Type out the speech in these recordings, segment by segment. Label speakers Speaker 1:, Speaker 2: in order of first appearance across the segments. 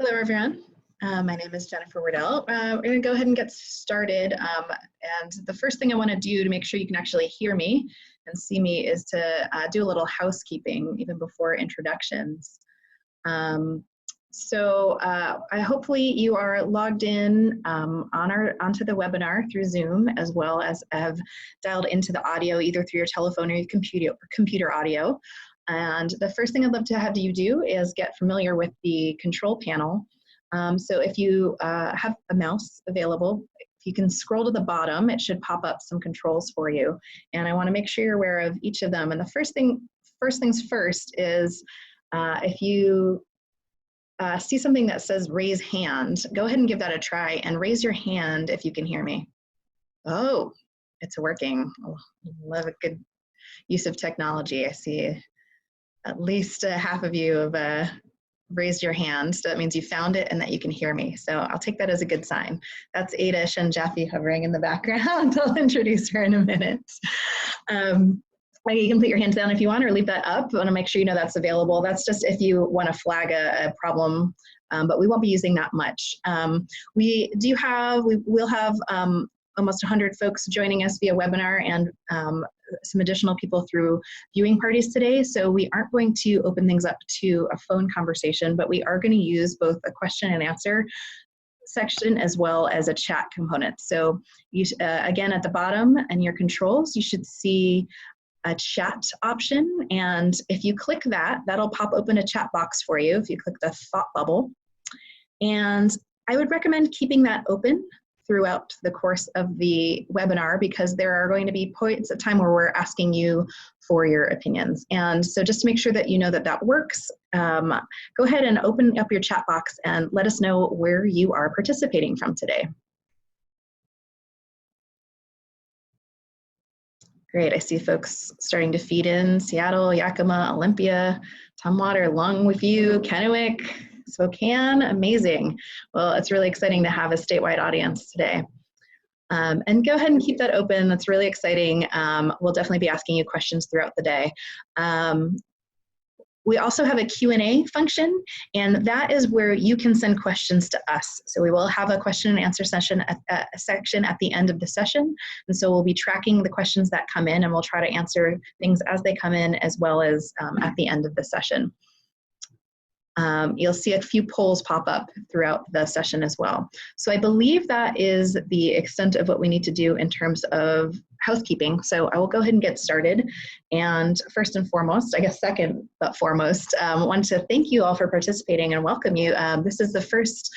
Speaker 1: Hello, everyone. My name is Jennifer Wardell. We're going to go ahead and get started. And the first thing I want to do to make sure you can actually hear me and see me is to do a little housekeeping even before introductions. Hopefully you are logged in onto the webinar through Zoom, as well as have dialed into the audio either through your telephone or your computer audio. And the first thing I'd love to have you do is get familiar with the control panel. So if you have a mouse available, if you can scroll to the bottom, it should pop up some controls for you. And I want to make sure you're aware of each of them. And the first things first is if you see something that says raise hand, go ahead and give that a try and raise your hand if you can hear me. Oh, it's working. Oh, love a good use of technology. I see at least half of you have raised your hand. So that means you found it and that you can hear me. So I'll take that as a good sign. That's Ada Shenjafi hovering in the background. I'll introduce her in a minute. You can put your hands down if you want or leave that up. I want to make sure you know that's available. That's just if you want to flag a problem, but we won't be using that much. We will have almost 100 folks joining us via webinar and some additional people through viewing parties today. So we aren't going to open things up to a phone conversation, but we are going to use both a question and answer section as well as a chat component. So you, again, at the bottom in your controls, you should see a chat option. And if you click that, that'll pop open a chat box for you if you click the thought bubble. And I would recommend keeping that open throughout the course of the webinar, because there are going to be points of time where we're asking you for your opinions. And so just to make sure that you know that that works, go ahead and open up your chat box and let us know where you are participating from today. Great, I see folks starting to feed in. Seattle, Yakima, Olympia, Tumwater, along with you, Kennewick, Spokane, amazing. Well, it's really exciting to have a statewide audience today. And go ahead and keep that open. That's really exciting. We'll definitely be asking you questions throughout the day. We also have a Q&A function, and that is where you can send questions to us. So we will have a question and answer section section at the end of the session. And so we'll be tracking the questions that come in, and we'll try to answer things as they come in, as well as at the end of the session. You'll see a few polls pop up throughout the session as well. So I believe that is the extent of what we need to do in terms of housekeeping. So I will go ahead and get started. And first and foremost, I guess second but foremost, I want to thank you all for participating and welcome you. This is the first,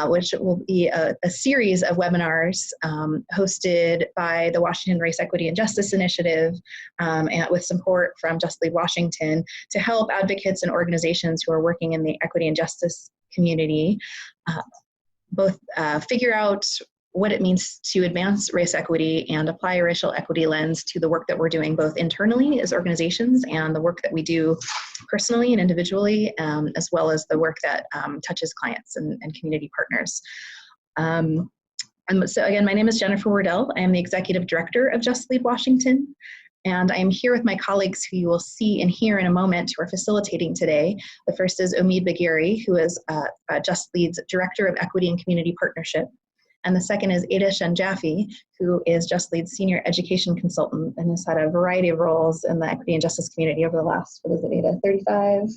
Speaker 1: which will be a series of webinars hosted by the Washington Race Equity and Justice Initiative and with support from Just Lead Washington to help advocates and organizations who are working in the equity and justice community both figure out what it means to advance race equity and apply a racial equity lens to the work that we're doing both internally as organizations and the work that we do personally and individually, as well as the work that touches clients and community partners. So again, my name is Jennifer Wardell. I am the Executive Director of Just Lead Washington, and I am here with my colleagues who you will see and hear in a moment who are facilitating today. The first is Omid Bagheri, who is Just Lead's Director of Equity and Community Partnership. And the second is Ada Shenjafi, who is Just Lead's Senior Education Consultant and has had a variety of roles in the equity and justice community over the last, what is it, Ada, 35,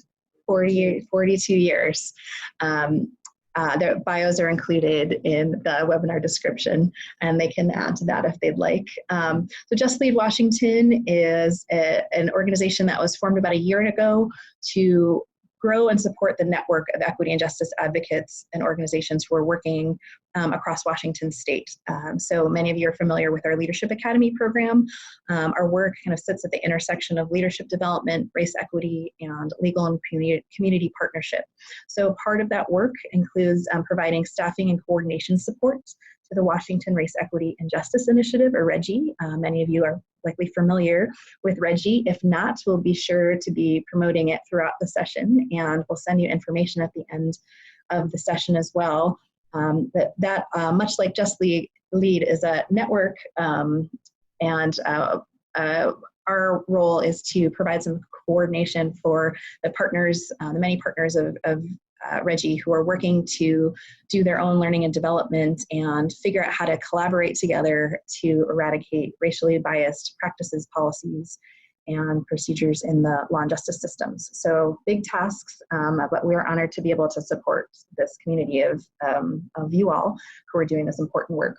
Speaker 1: 40, 42 years. Their bios are included in the webinar description, and they can add to that if they'd like. So Just Lead Washington is an organization that was formed about a year ago to grow and support the network of equity and justice advocates and organizations who are working across Washington state. So many of you are familiar with our Leadership Academy program. Our work kind of sits at the intersection of leadership development, race equity, and legal and community partnership. So part of that work includes providing staffing and coordination support to the Washington Race Equity and Justice Initiative, or REJI. Many of you are likely familiar with REJI. If not, we'll be sure to be promoting it throughout the session, and we'll send you information at the end of the session as well. Much like Just Lead is a network, and our role is to provide some coordination for the partners, the many partners of REJI who are working to do their own learning and development and figure out how to collaborate together to eradicate racially biased practices, policies, and procedures in the law and justice systems. So big tasks, but we're honored to be able to support this community of you all who are doing this important work.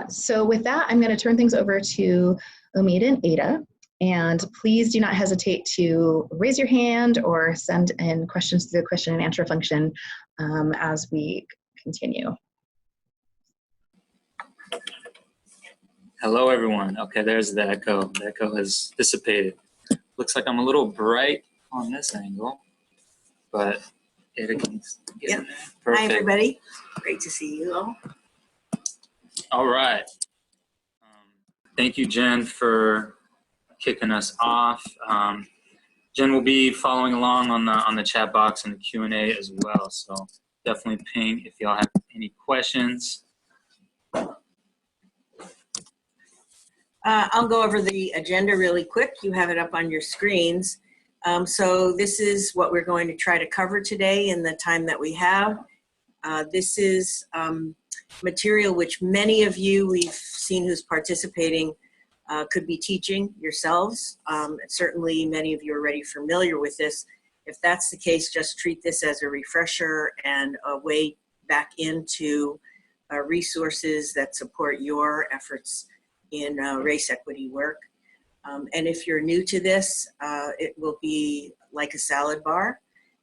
Speaker 1: So with that, I'm going to turn things over to Omid and Ada. And please do not hesitate to raise your hand or send in questions through the question and answer function as we continue.
Speaker 2: Hello, everyone. Okay, there's the echo. The echo has dissipated. Looks like I'm a little bright on this angle, but Ada can get in there. Perfect.
Speaker 3: Hi, everybody. Great to see you all.
Speaker 2: All right. Thank you, Jen, for kicking us off. Jen will be following along on the chat box and the Q&A as well. So definitely ping if y'all have any questions.
Speaker 3: I'll go over the agenda really quick. You have it up on your screens. So this is what we're going to try to cover today in the time that we have. This is material which many of you we've seen who's participating could be teaching yourselves. Certainly many of you are already familiar with this. If that's the case, just treat this as a refresher and a way back into resources that support your efforts in race equity work. And if you're new to this, it will be like a salad bar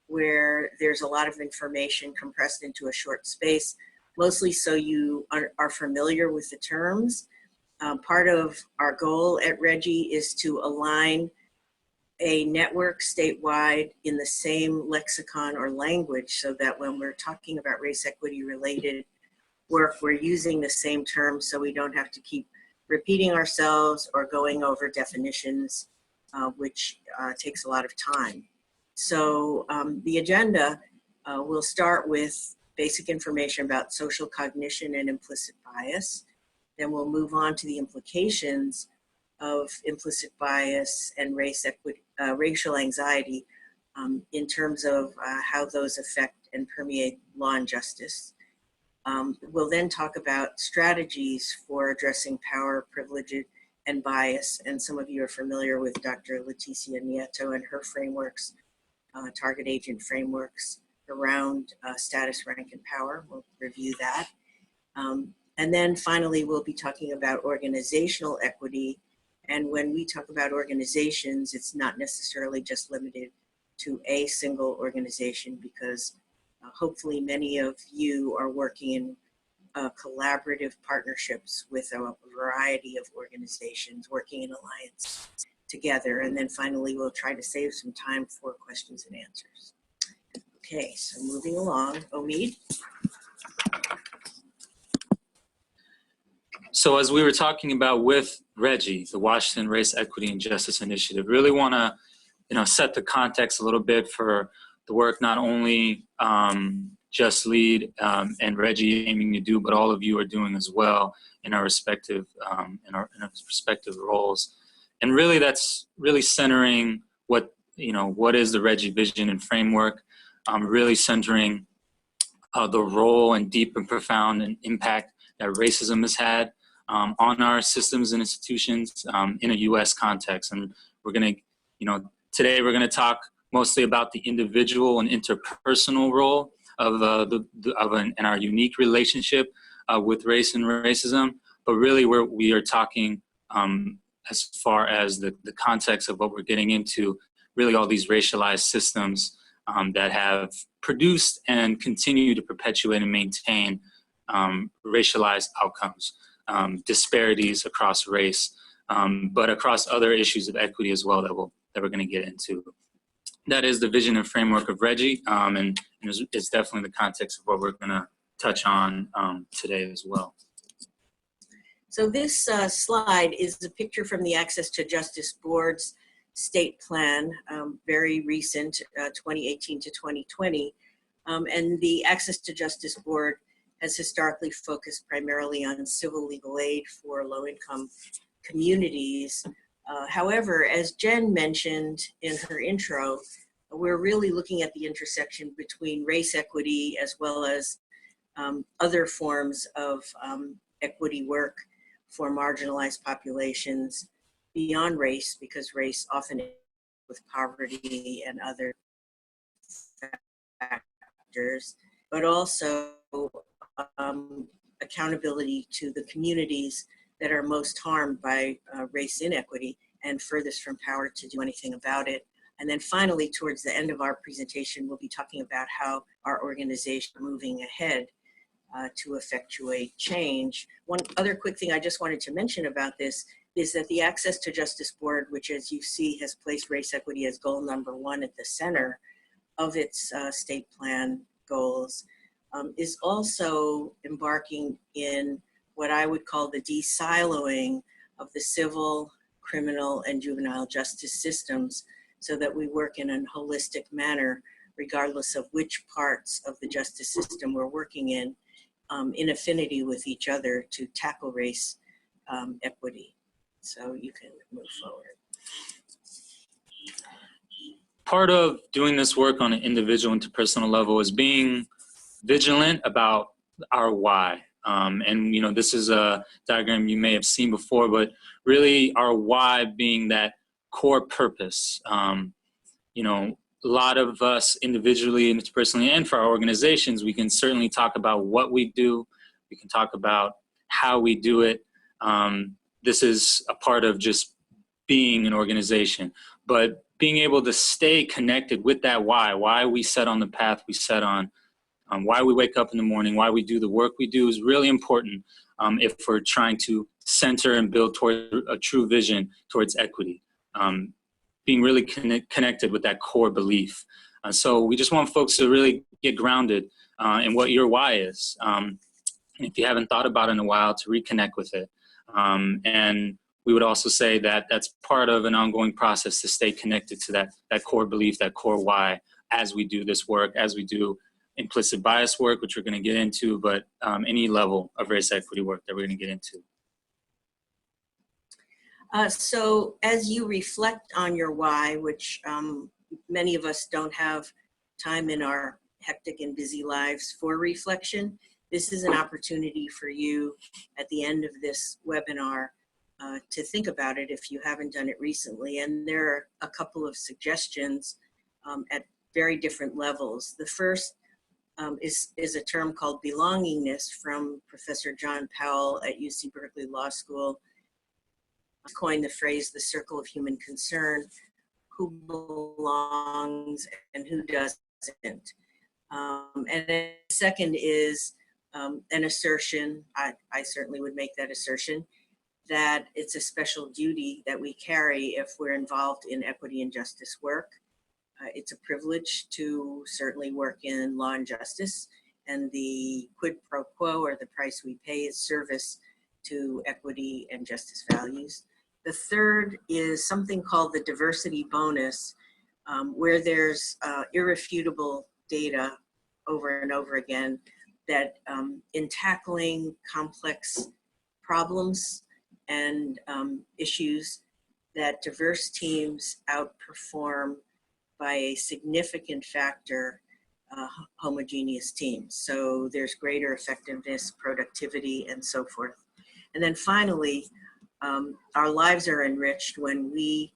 Speaker 3: where there's a lot of information compressed into a short space, mostly so you are familiar with the terms. Part of our goal at REJI is to align a network statewide in the same lexicon or language so that when we're talking about race equity related work, we're using the same terms so we don't have to keep repeating ourselves or going over definitions, which takes a lot of time. So the agenda will start with basic information about social cognition and implicit bias. Then we'll move on to the implications of implicit bias and racial anxiety in terms of how those affect and permeate law and justice. We'll then talk about strategies for addressing power, privilege, and bias. And some of you are familiar with Dr. Leticia Nieto and her frameworks, target agent frameworks around status, rank, and power. We'll review that. And then finally, we'll be talking about organizational equity. And when we talk about organizations, it's not necessarily just limited to a single organization because hopefully many of you are working in collaborative partnerships with a variety of organizations working in alliance together. And then finally, we'll try to save some time for questions and answers. Okay, so moving along, Omid.
Speaker 2: So as we were talking about with REJI, the Washington Race Equity and Justice Initiative, really want to set the context a little bit for the work not only Just Lead and REJI aiming to do, but all of you are doing as well in our respective roles. And really, that's really centering what is the REJI vision and framework. Really centering the role and deep and profound and impact that racism has had on our systems and institutions in a U.S. context. And we're going to, today we're going to talk mostly about the individual and interpersonal role of our unique relationship with race and racism. But really, we are talking as far as the context of what we're getting into, really all these racialized systems that have produced and continue to perpetuate and maintain racialized outcomes, disparities across race, but across other issues of equity as well that we're going to get into. That is the vision and framework of REJI, and it's definitely the context of what we're going to touch on today as well.
Speaker 3: So this slide is a picture from the Access to Justice Board's state plan, very recent, 2018 to 2020. And the Access to Justice Board has historically focused primarily on civil legal aid for low-income communities. However, as Jen mentioned in her intro, we're really looking at the intersection between race equity as well as other forms of equity work for marginalized populations beyond race, because race often with poverty and other factors, but also accountability to the communities that are most harmed by race inequity and furthest from power to do anything about it. And then finally, towards the end of our presentation, we'll be talking about how our organization is moving ahead to effectuate change. One other quick thing I just wanted to mention about this is that the Access to Justice Board, which as you see has placed race equity as goal number 1 at the center of its state plan goals, is also embarking in what I would call the de-siloing of the civil, criminal, and juvenile justice systems, so that we work in a holistic manner, regardless of which parts of the justice system we're working in affinity with each other to tackle race equity. So you can move forward.
Speaker 2: Part of doing this work on an individual interpersonal level is being vigilant about our why. And you know, this is a diagram you may have seen before, but really our why being that core purpose. You know, a lot of us individually and interpersonally, and for our organizations, we can certainly talk about what we do. We can talk about how we do it. This is a part of just being an organization, but being able to stay connected with that why we set on the path we set on, why we wake up in the morning, why we do the work we do is really important if we're trying to center and build toward a true vision towards equity. Being really connected with that core belief. So we just want folks to really get grounded in what your why is. If you haven't thought about it in a while, to reconnect with it. And we would also say that that's part of an ongoing process to stay connected to that core belief, that core why, as we do this work, as we do implicit bias work, which we're going to get into, but any level of race equity work that we're going to get into.
Speaker 3: So as you reflect on your why, which many of us don't have time in our hectic and busy lives for reflection, this is an opportunity for you at the end of this webinar to think about it if you haven't done it recently. And there are a couple of suggestions at very different levels. The first is a term called belongingness from Professor John Powell at UC Berkeley Law School. Coined the phrase, the circle of human concern, who belongs and who doesn't. And then the second is an assertion, I certainly would make that assertion, that it's a special duty that we carry if we're involved in equity and justice work. It's a privilege to certainly work in law and justice, and the quid pro quo, or the price we pay, is service to equity and justice values. The third is something called the diversity bonus, where there's irrefutable data over and over again that in tackling complex problems and issues, that diverse teams outperform by a significant factor homogeneous teams. So there's greater effectiveness, productivity, and so forth. And then finally, our lives are enriched when we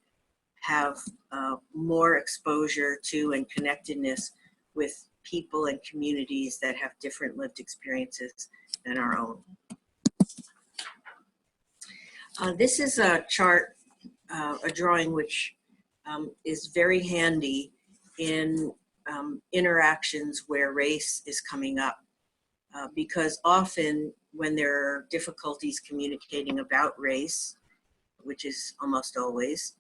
Speaker 3: have more exposure to and connectedness with people and communities that have different lived experiences than our own. This is a chart, a drawing which is very handy in interactions where race is coming up, because often when there are difficulties communicating about race, which is almost always,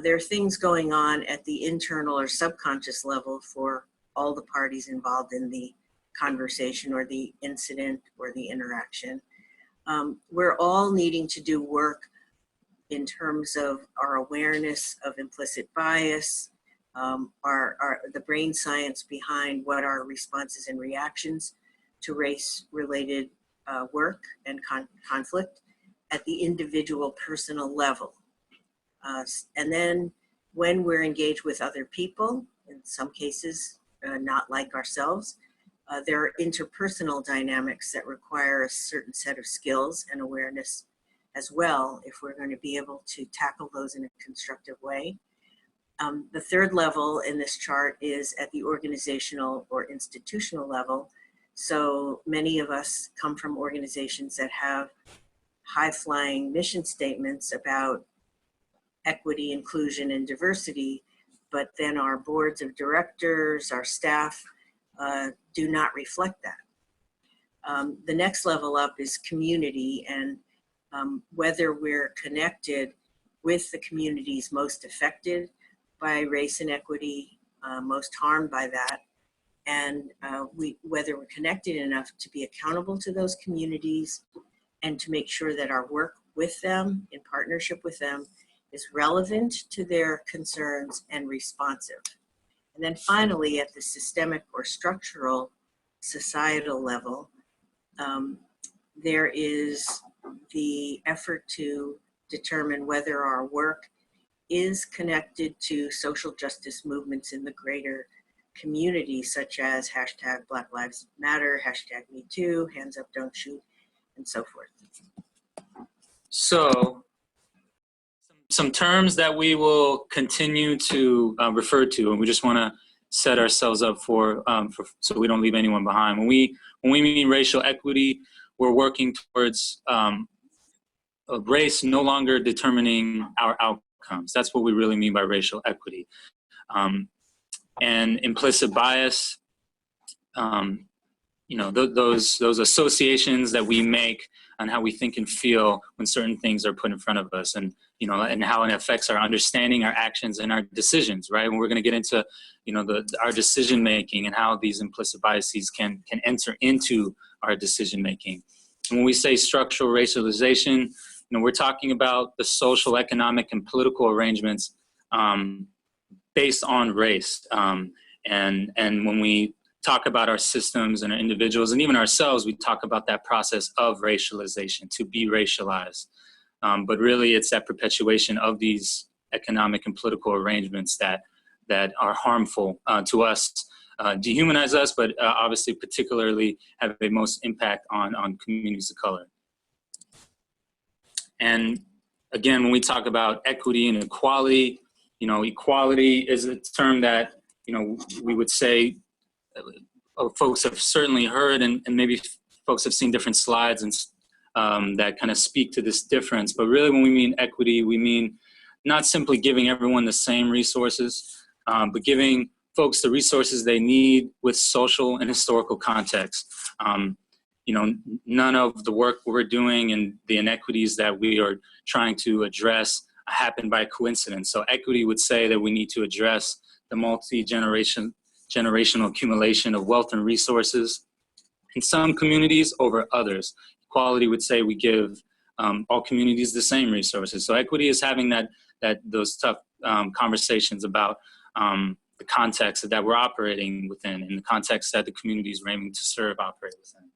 Speaker 3: there are things going on at the internal or subconscious level for all the parties involved in the conversation or the incident or the interaction. We're all needing to do work in terms of our awareness of implicit bias, the brain science behind what are responses and reactions to race-related work and conflict at the individual personal level. And then when we're engaged with other people in some cases not like ourselves. There are interpersonal dynamics that require a certain set of skills and awareness as well if we're going to be able to tackle those in a constructive way. The third level in this chart is at the organizational or institutional level. So many of us come from organizations that have high-flying mission statements about equity, inclusion, and diversity, but then our boards of directors, our staff, do not reflect that. The next level up is community, and whether we're connected with the communities most affected by race inequity, most harmed by that, and whether we're connected enough to be accountable to those communities and to make sure that our work with them, in partnership with them, is relevant to their concerns and responsive. And then finally, at the systemic or structural societal level, there is the effort to determine whether our work is connected to social justice movements in the greater community, such as hashtag Black Lives Matter, hashtag #MeToo, Hands Up, Don't Shoot, and so forth.
Speaker 2: So some terms that we will continue to refer to, and we just want to set ourselves up for so we don't leave anyone behind. When we mean racial equity, we're working towards race no longer determining our outcomes. That's what we really mean by racial equity. And implicit bias, you know, those associations that we make on how we think and feel when certain things are put in front of us, and you know, and how it affects our understanding, our actions, and our decisions. Right? And we're going to get into, you know, our decision making and how these implicit biases can enter into our decision making. And when we say structural racialization, you know, we're talking about the social, economic, and political arrangements based on race. And when we talk about our systems and our individuals and even ourselves, we talk about that process of racialization, to be racialized. But really, it's that perpetuation of these economic and political arrangements that are harmful to us, dehumanize us, but obviously particularly have the most impact on communities of color. And again, when we talk about equity and equality, you know, equality is a term that, you know, we would say folks have certainly heard, and maybe folks have seen different slides and that kind of speak to this difference. But really, when we mean equity, we mean not simply giving everyone the same resources, but giving folks the resources they need with social and historical context. You know, none of the work we're doing and the inequities that we are trying to address happen by coincidence. So equity would say that we need to address the generational accumulation of wealth and resources in some communities over others. Equality would say we give all communities the same resources. So equity is having those tough conversations about the context that we're operating within, and the context that the communities we're aiming to serve operate within.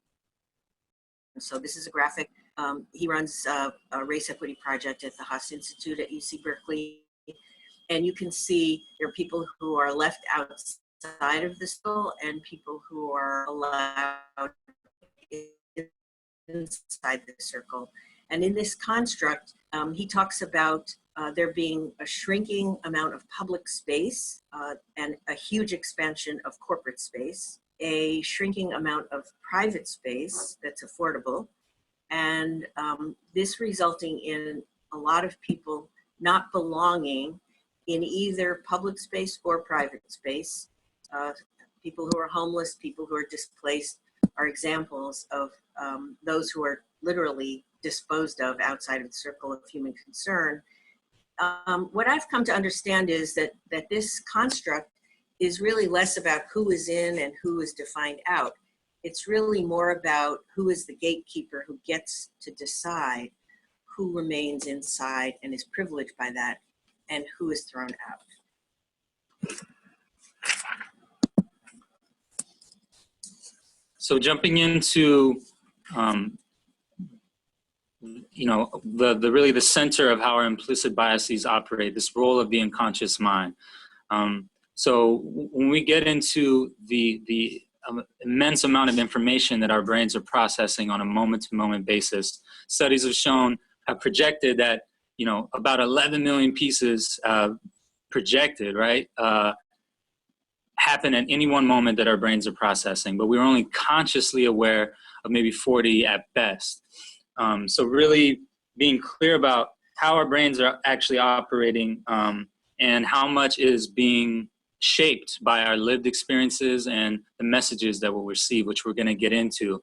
Speaker 3: So this is a graphic. He runs a race equity project at the Haas Institute at UC Berkeley. And you can see there are people who are left outside of the circle and people who are allowed inside the circle. And in this construct, he talks about there being a shrinking amount of public space and a huge expansion of corporate space, a shrinking amount of private space that's affordable, and this resulting in a lot of people not belonging in either public space or private space. People who are homeless, people who are displaced are examples of those who are literally disposed of outside of the circle of human concern. What I've come to understand is that this construct is really less about who is in and who is defined out. It's really more about who is the gatekeeper who gets to decide who remains inside and is privileged by that, and who is thrown out.
Speaker 2: So jumping into, you know, really the center of how our implicit biases operate, this role of the unconscious mind. So when we get into the immense amount of information that our brains are processing on a moment-to-moment basis, studies have projected that, you know, about 11 million pieces projected, right, happen at any one moment that our brains are processing, but we're only consciously aware of maybe 40 at best. So really being clear about how our brains are actually operating and how much is being shaped by our lived experiences and the messages that we'll receive, which we're going to get into.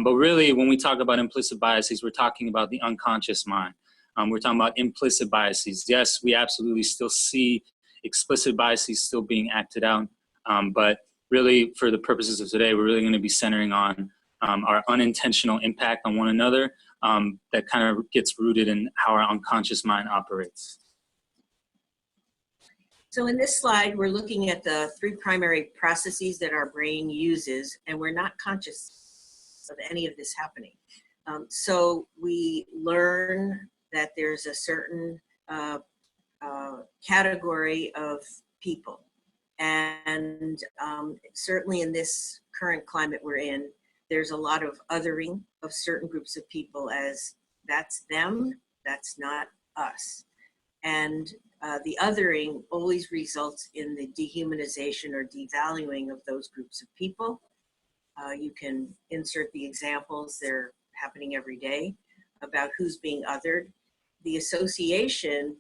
Speaker 2: But really, when we talk about implicit biases, we're talking about the unconscious mind. We're talking about implicit biases. Yes, we absolutely still see explicit biases still being acted out. But really, for the purposes of today, we're really going to be centering on our unintentional impact on one another that kind of gets rooted in how our unconscious mind operates.
Speaker 3: So in this slide, we're looking at the 3 primary processes that our brain uses, and we're not conscious of any of this happening. So we learn that there's a certain category of people. And certainly in this current climate we're in, there's a lot of othering of certain groups of people as that's them, that's not us. And the othering always results in the dehumanization or devaluing of those groups of people. You can insert the examples, they're happening every day, about who's being othered. The association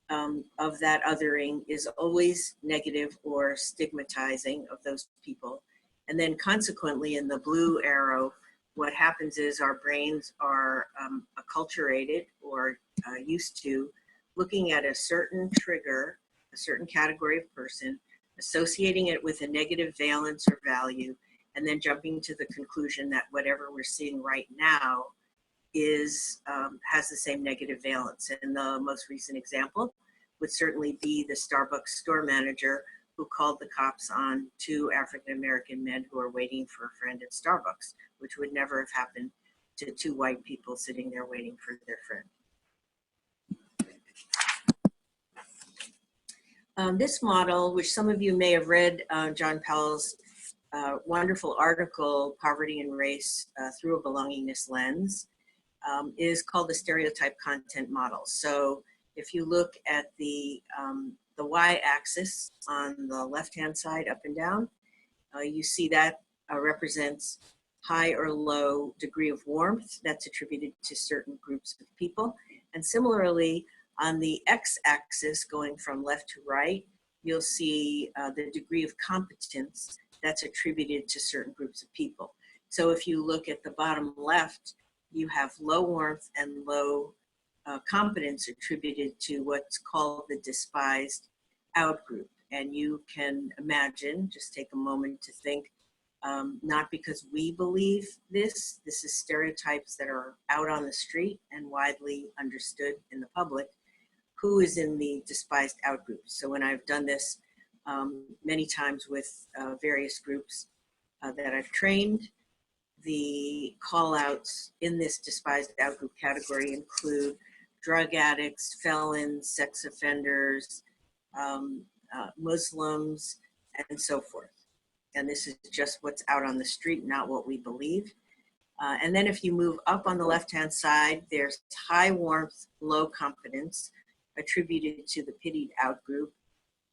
Speaker 3: of that othering is always negative or stigmatizing of those people. And then consequently in the blue arrow, what happens is our brains are acculturated or used to looking at a certain trigger, a certain category of person, associating it with a negative valence or value, and then jumping to the conclusion that whatever we're seeing right now is has the same negative valence. And the most recent example would certainly be the Starbucks store manager who called the cops on 2 African-American men who are waiting for a friend at Starbucks, which would never have happened to 2 white people sitting there waiting for their friend. This model, which some of you may have read John Powell's wonderful article, Poverty and Race Through a Belongingness Lens, is called the Stereotype Content Model. So if you look at the y-axis on the left-hand side, up and down, you see that represents high or low degree of warmth that's attributed to certain groups of people. And similarly, on the x-axis, going from left to right, you'll see the degree of competence that's attributed to certain groups of people. So if you look at the bottom left, you have low warmth and low competence attributed to what's called the despised outgroup. And you can imagine, just take a moment to think, not because we believe this is stereotypes that are out on the street and widely understood in the public, who is in the despised outgroup. So when I've done this many times with various groups that I've trained, the call outs in this despised outgroup category include drug addicts, felons, sex offenders, Muslims, and so forth. And this is just what's out on the street, not what we believe. And then if you move up on the left-hand side, there's high warmth, low competence attributed to the pitied outgroup.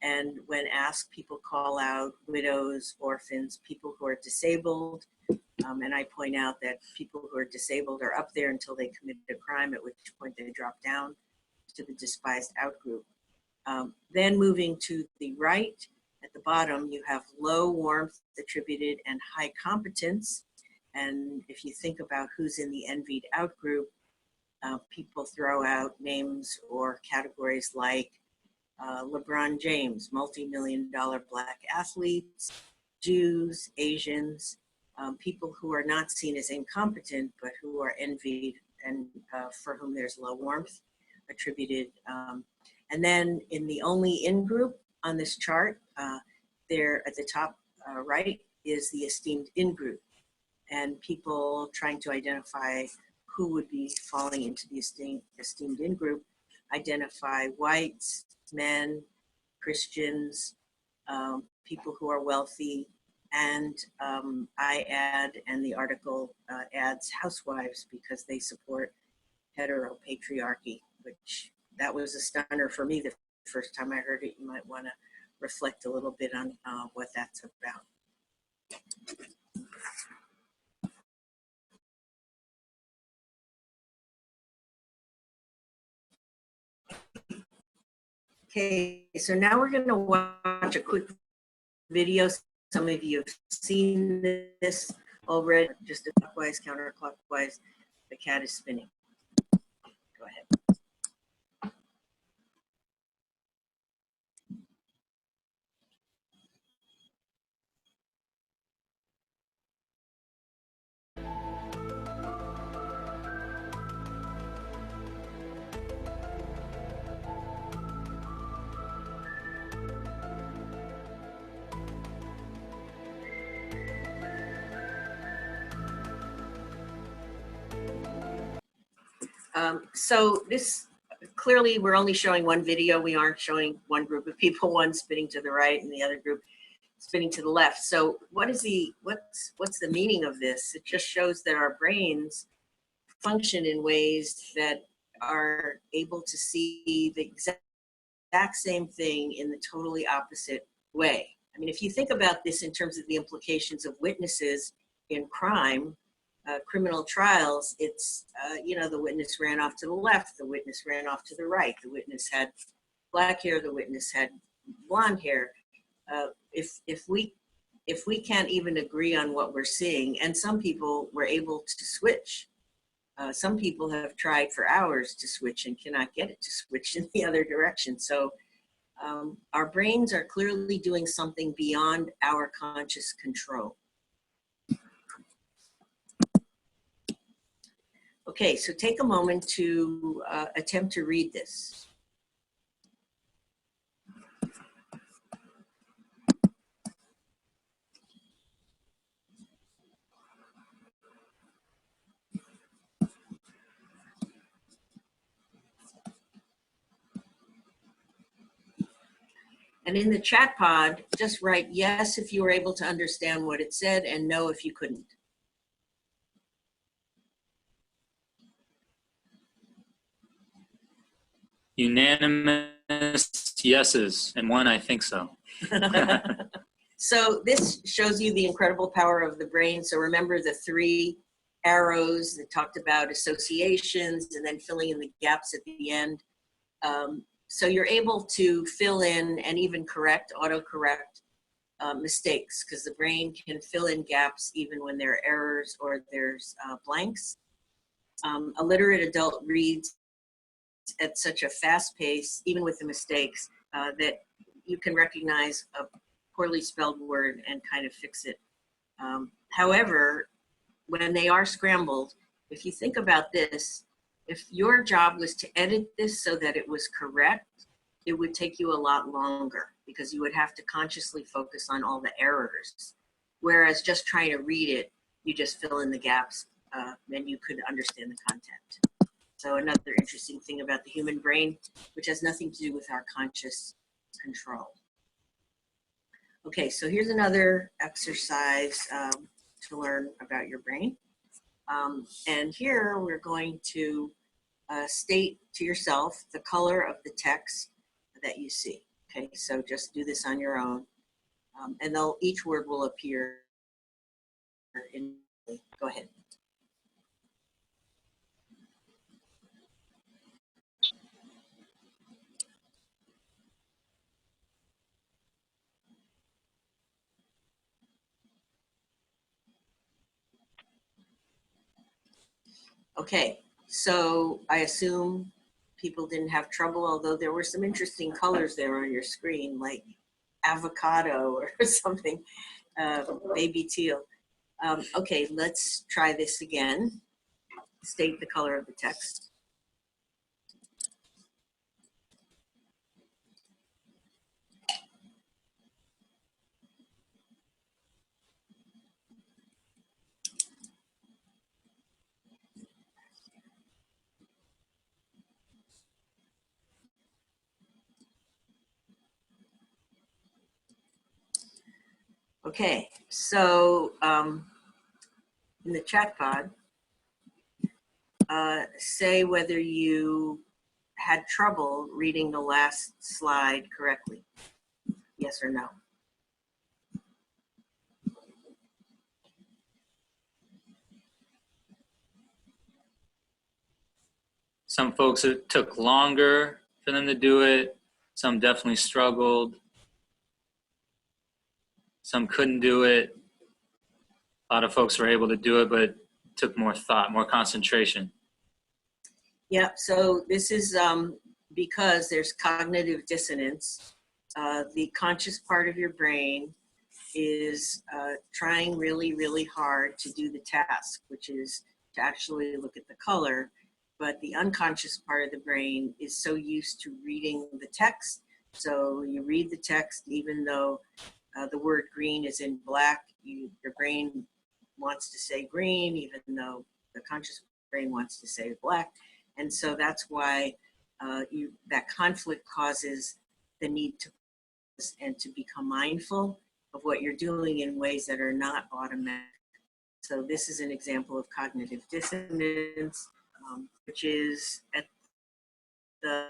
Speaker 3: And when asked, people call out widows, orphans, people who are disabled. And I point out that people who are disabled are up there until they commit a crime, at which point they drop down to the despised outgroup. Then moving to the right, at the bottom, you have low warmth attributed and high competence. And if you think about who's in the envied outgroup, people throw out names or categories like LeBron James, multi-million-dollar Black athletes, Jews, Asians, people who are not seen as incompetent, but who are envied and for whom there's low warmth attributed. And then in the only in group on this chart, there at the top right is the esteemed in group. And people trying to identify who would be falling into the esteemed in group identify whites, men, Christians, people who are wealthy, and I add, and the article adds housewives because they support heteropatriarchy, which that was a stunner for me the first time I heard it. You might want to reflect a little bit on what that's about. Okay, so now we're going to watch a quick video. Some of you have seen this already, just clockwise, counterclockwise. The cat is spinning. Go ahead. So this, clearly we're only showing one video. We aren't showing one group of people, one spinning to the right and the other group spinning to the left. So what's the meaning of this? It just shows that our brains function in ways that are able to see the exact same thing in the totally opposite way. I mean, if you think about this in terms of the implications of witnesses in crime, criminal trials, it's, you know, the witness ran off to the left, the witness ran off to the right, the witness had black hair, the witness had blonde hair. If we can't even agree on what we're seeing, and some people were able to switch. Some people have tried for hours to switch and cannot get it to switch in the other direction. So our brains are clearly doing something beyond our conscious control. Okay, so take a moment to attempt to read this. And in the chat pod, just write yes if you were able to understand what it said and no if you couldn't.
Speaker 2: Unanimous yeses, and one I think so.
Speaker 3: So this shows you the incredible power of the brain. So remember the three arrows that talked about associations and then filling in the gaps at the end. So you're able to fill in and even correct, autocorrect mistakes, because the brain can fill in gaps even when there are errors or there's blanks. A literate adult reads at such a fast pace, even with the mistakes, that you can recognize a poorly spelled word and kind of fix it. However, when they are scrambled, if you think about this, if your job was to edit this so that it was correct, it would take you a lot longer because you would have to consciously focus on all the errors. Whereas just trying to read it, you just fill in the gaps and you could understand the content. So another interesting thing about the human brain, which has nothing to do with our conscious control. Okay, so here's another exercise to learn about your brain. And here we're going to state to yourself the color of the text that you see. Okay, so just do this on your own. And each word will appear in, go ahead. Okay, so I assume people didn't have trouble, although there were some interesting colors there on your screen, like avocado or something, baby teal. Okay, let's try this again. State the color of the text. Okay, so in the chat pod, say whether you had trouble reading the last slide correctly. Yes or no?
Speaker 2: Some folks, it took longer for them to do it. Some definitely struggled. Some couldn't do it. A lot of folks were able to do it, but it took more thought, more concentration.
Speaker 3: Yeah, so this is because there's cognitive dissonance. The conscious part of your brain is trying really, really hard to do the task, which is to actually look at the color. But the unconscious part of the brain is so used to reading the text. So you read the text, even though the word green is in black, your brain wants to say green, even though the conscious brain wants to say black. And so that's why that conflict causes the need to pause and to become mindful of what you're doing in ways that are not automatic. So this is an example of cognitive dissonance, which is at the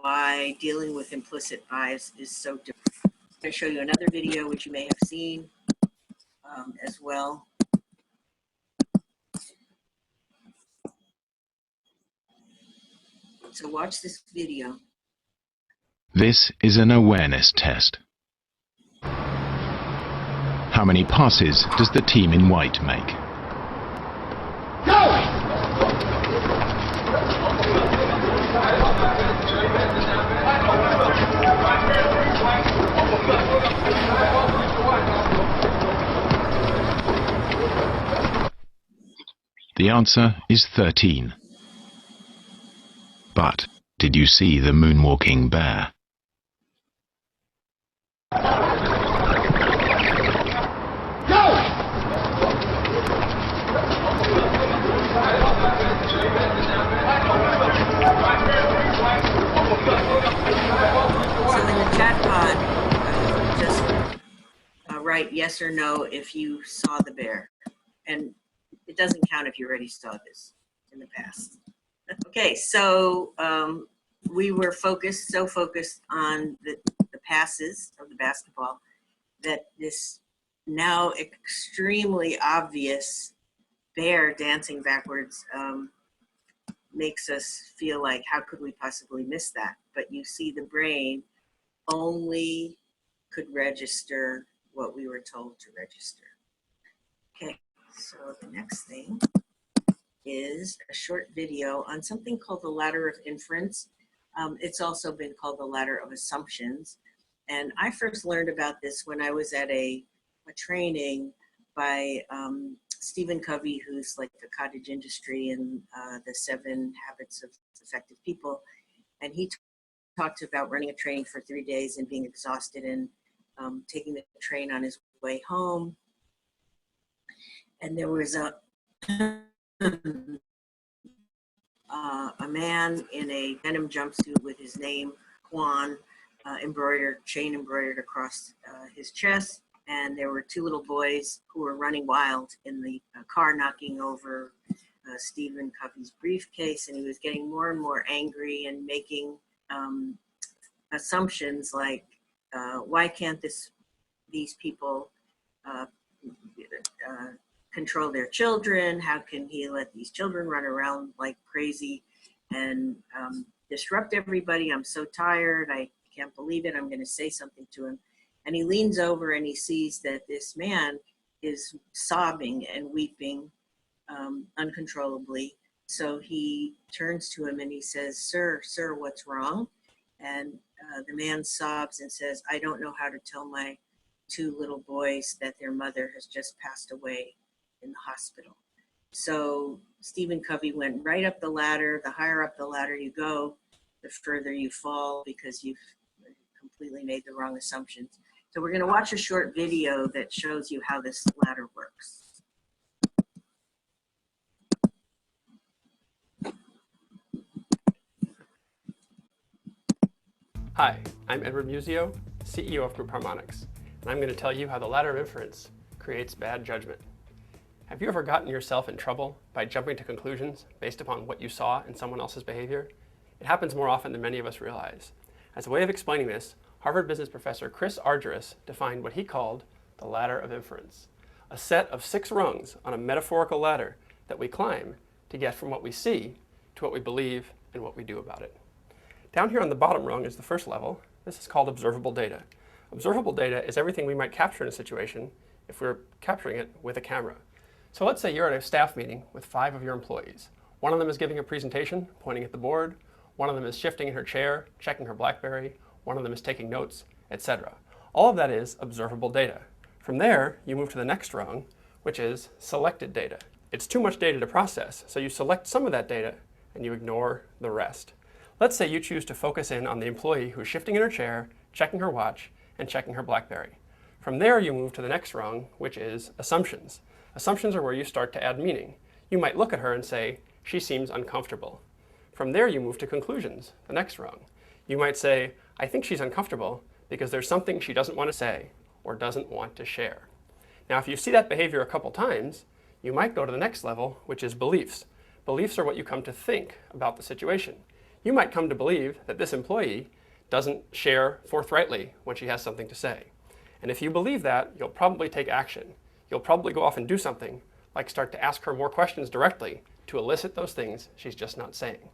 Speaker 3: why dealing with implicit bias is so different. I'm going to show you another video which you may have seen as well. So watch this video.
Speaker 4: This is an awareness test. How many passes does the team in white make? Go! The answer is 13. But did you see the moonwalking bear?
Speaker 3: So in the chat pod, just write yes or no if you saw the bear. And it doesn't count if you already saw this in the past. Okay, so we were so focused on the passes of the basketball that this now extremely obvious bear dancing backwards makes us feel like, how could we possibly miss that? But you see, the brain only could register what we were told to register. Okay, so the next thing is a short video on something called the ladder of inference. It's also been called the ladder of assumptions. And I first learned about this when I was at a training by Stephen Covey, who's like the cottage industry and the 7 habits of effective people. And he talked about running a training for 3 days and being exhausted and taking the train on his way home. And there was a man in a denim jumpsuit with his name, Quan, chain embroidered across his chest. And there were 2 little boys who were running wild in the car, knocking over Stephen Covey's briefcase. And he was getting more and more angry and making assumptions like, why can't these people control their children? How can he let these children run around like crazy and disrupt everybody? I'm so tired. I can't believe it. I'm going to say something to him. And he leans over and he sees that this man is sobbing and weeping uncontrollably. So he turns to him and he says, sir, what's wrong? And the man sobs and says, I don't know how to tell my 2 little boys that their mother has just passed away in the hospital. So Stephen Covey went right up the ladder. The higher up the ladder you go, the further you fall because you've completely made the wrong assumptions. So we're going to watch a short video that shows you how this ladder works.
Speaker 5: Hi, I'm Edward Musio, CEO of Group Harmonics, and I'm going to tell you how the ladder of inference creates bad judgment. Have you ever gotten yourself in trouble by jumping to conclusions based upon what you saw in someone else's behavior? It happens more often than many of us realize. As a way of explaining this, Harvard business professor Chris Argyris defined what he called the ladder of inference, a set of 6 rungs on a metaphorical ladder that we climb to get from what we see to what we believe and what we do about it. Down here on the bottom rung is the first level. This is called observable data. Observable data is everything we might capture in a situation if we're capturing it with a camera. So let's say you're at a staff meeting with 5 of your employees. One of them is giving a presentation, pointing at the board. One of them is shifting in her chair, checking her BlackBerry. One of them is taking notes, etc. All of that is observable data. From there, you move to the next rung, which is selected data. It's too much data to process, so you select some of that data and you ignore the rest. Let's say you choose to focus in on the employee who's shifting in her chair, checking her watch, and checking her BlackBerry. From there, you move to the next rung, which is assumptions. Assumptions are where you start to add meaning. You might look at her and say, she seems uncomfortable. From there, you move to conclusions, the next rung. You might say, I think she's uncomfortable because there's something she doesn't want to say or doesn't want to share. Now, if you see that behavior a couple times, you might go to the next level, which is beliefs. Beliefs are what you come to think about the situation. You might come to believe that this employee doesn't share forthrightly when she has something to say. And if you believe that, you'll probably take action. You'll probably go off and do something, like start to ask her more questions directly to elicit those things she's just not saying.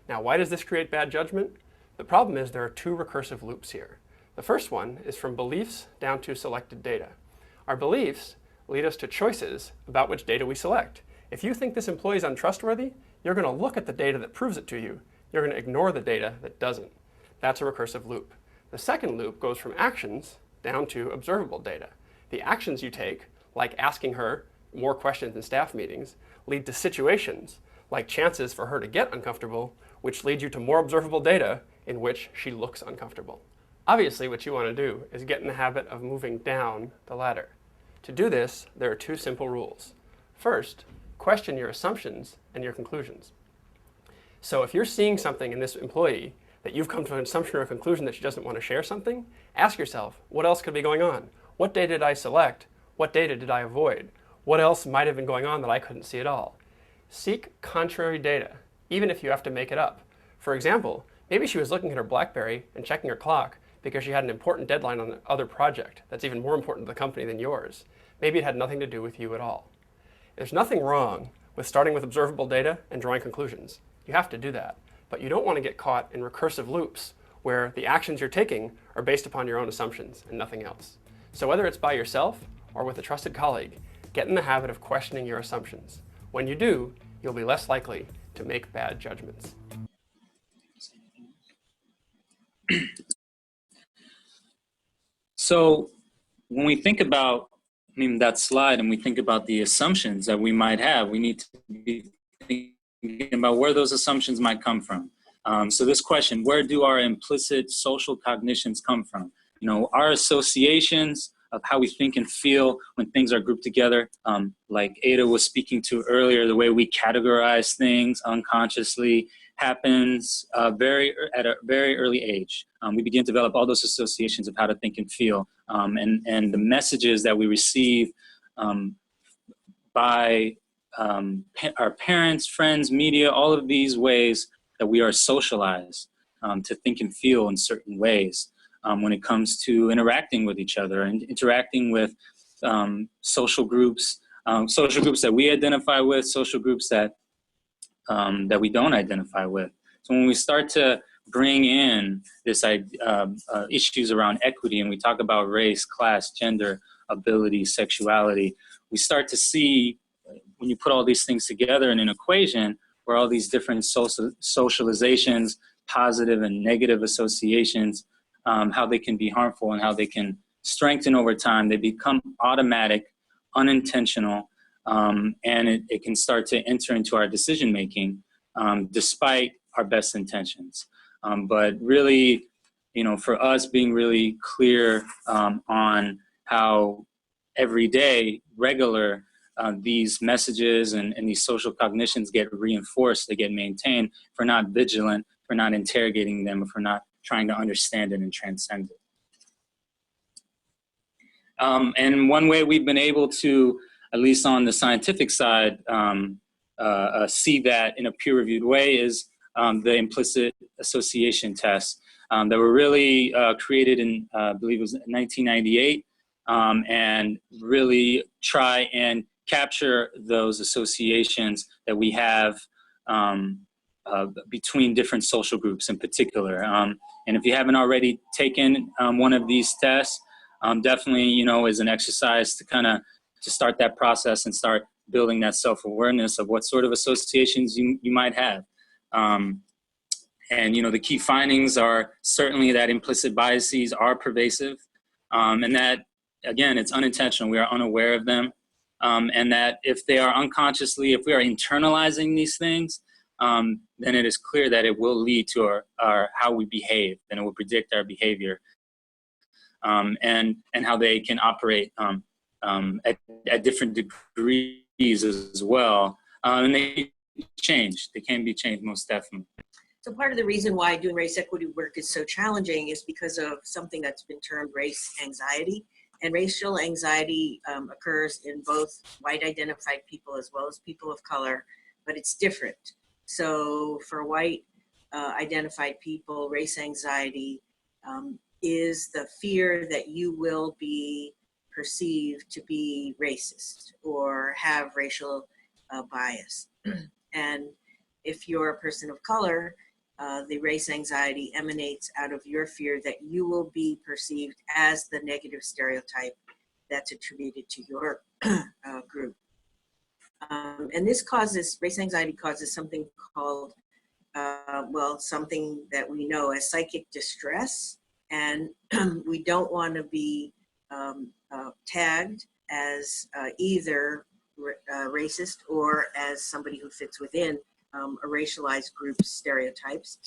Speaker 5: Now, why does this create bad judgment? The problem is there are 2 recursive loops here. The first one is from beliefs down to selected data. Our beliefs lead us to choices about which data we select. If you think this employee is untrustworthy, you're going to look at the data that proves it to you. You're going to ignore the data that doesn't. That's a recursive loop. The second loop goes from actions down to observable data. The actions you take, like asking her more questions in staff meetings, lead to situations, like chances for her to get uncomfortable, which lead you to more observable data in which she looks uncomfortable. Obviously, what you want to do is get in the habit of moving down the ladder. To do this, there are 2 simple rules. First, question your assumptions and your conclusions. So if you're seeing something in this employee that you've come to an assumption or a conclusion that she doesn't want to share something, ask yourself, what else could be going on? What data did I select? What data did I avoid? What else might have been going on that I couldn't see at all? Seek contrary data, even if you have to make it up. For example, maybe she was looking at her BlackBerry and checking her clock because she had an important deadline on another project that's even more important to the company than yours. Maybe it had nothing to do with you at all. There's nothing wrong with starting with observable data and drawing conclusions. You have to do that, but you don't want to get caught in recursive loops where the actions you're taking are based upon your own assumptions and nothing else. So whether it's by yourself or with a trusted colleague, get in the habit of questioning your assumptions. When you do, you'll be less likely to make bad judgments.
Speaker 2: So when we think about that slide and we think about the assumptions that we might have, we need to be thinking about where those assumptions might come from. So this question, where do our implicit social cognitions come from? You know, our associations of how we think and feel when things are grouped together, like Ada was speaking to earlier, the way we categorize things unconsciously happens at a very early age. We begin to develop all those associations of how to think and feel, and the messages that we receive by our parents, friends, media, all of these ways that we are socialized to think and feel in certain ways when it comes to interacting with each other and interacting with social groups that we identify with, social groups that we don't identify with. So when we start to bring in this issues around equity and we talk about race, class, gender, ability, sexuality, we start to see when you put all these things together in an equation where all these different socializations, positive and negative associations, how they can be harmful and how they can strengthen over time. They become automatic, unintentional, and it can start to enter into our decision-making despite our best intentions. But really, you know, for us being really clear on how every day, regular, these messages and these social cognitions get reinforced, they get maintained, if we're not vigilant, if we're not interrogating them, if we're not trying to understand it and transcend it. And one way we've been able to, at least on the scientific side, see that in a peer-reviewed way is the implicit association tests that were really created in, I believe it was 1998, and really try and capture those associations that we have between different social groups in particular. And if you haven't already taken one of these tests, definitely, you know, is an exercise to kind of to start that process and start building that self-awareness of what sort of associations you might have. And, you know, the key findings are certainly that implicit biases are pervasive, and that, again, it's unintentional. We are unaware of them. And that if they are unconsciously, if we are internalizing these things, then it is clear that it will lead to our how we behave, and it will predict our behavior, and how they can operate at different degrees as well. And they change. They can be changed, most definitely.
Speaker 3: So part of the reason why doing race equity work is so challenging is because of something that's been termed race anxiety. And racial anxiety occurs in both white identified people as well as people of color, but it's different. So for white identified people, race anxiety is the fear that you will be perceived to be racist or have racial bias. And if you're a person of color, the race anxiety emanates out of your fear that you will be perceived as the negative stereotype that's attributed to your group. And this causes, race anxiety causes something called, well, something that we know as psychic distress. And we don't want to be tagged as either racist or as somebody who fits within a racialized group's stereotypes.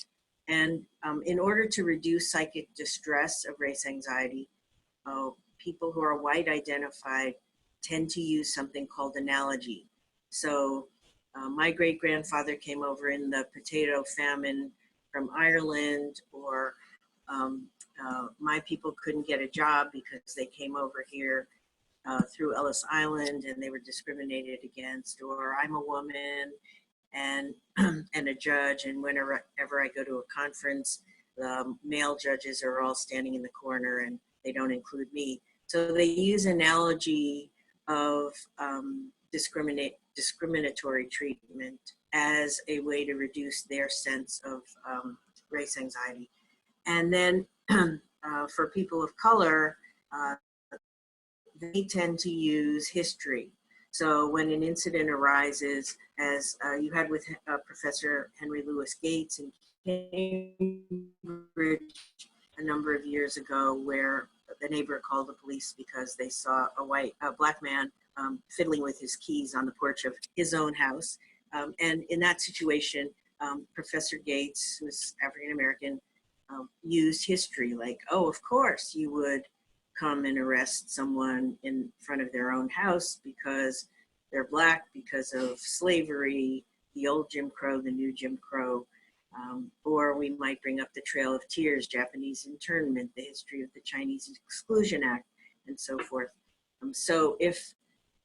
Speaker 3: And in order to reduce psychic distress of race anxiety, people who are white identified tend to use something called analogy. So my great-grandfather came over in the potato famine from Ireland, or my people couldn't get a job because they came over here through Ellis Island and they were discriminated against, or I'm a woman and a judge, and whenever I go to a conference, the male judges are all standing in the corner and they don't include me. So they use analogy of discriminatory treatment as a way to reduce their sense of race anxiety. And then for people of color, they tend to use history. So when an incident arises, as you had with Professor Henry Louis Gates in Cambridge a number of years ago, where the neighbor called the police because they saw a black man fiddling with his keys on the porch of his own house. And in that situation, Professor Gates, who's African-American, used history, like, oh, of course you would come and arrest someone in front of their own house because they're black, because of slavery, the old Jim Crow, the new Jim Crow, or we might bring up the Trail of Tears, Japanese internment, the history of the Chinese Exclusion Act, and so forth. So if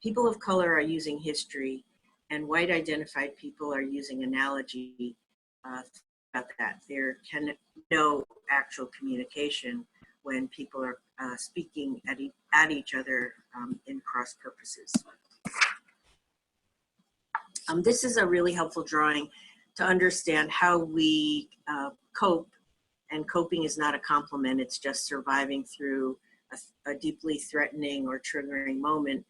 Speaker 3: people of color are using history and white identified people are using analogy about that, there can no actual communication when people are speaking at each other in cross purposes. This is a really helpful drawing to understand how we cope, and coping is not a compliment, it's just surviving through a deeply threatening or triggering moment.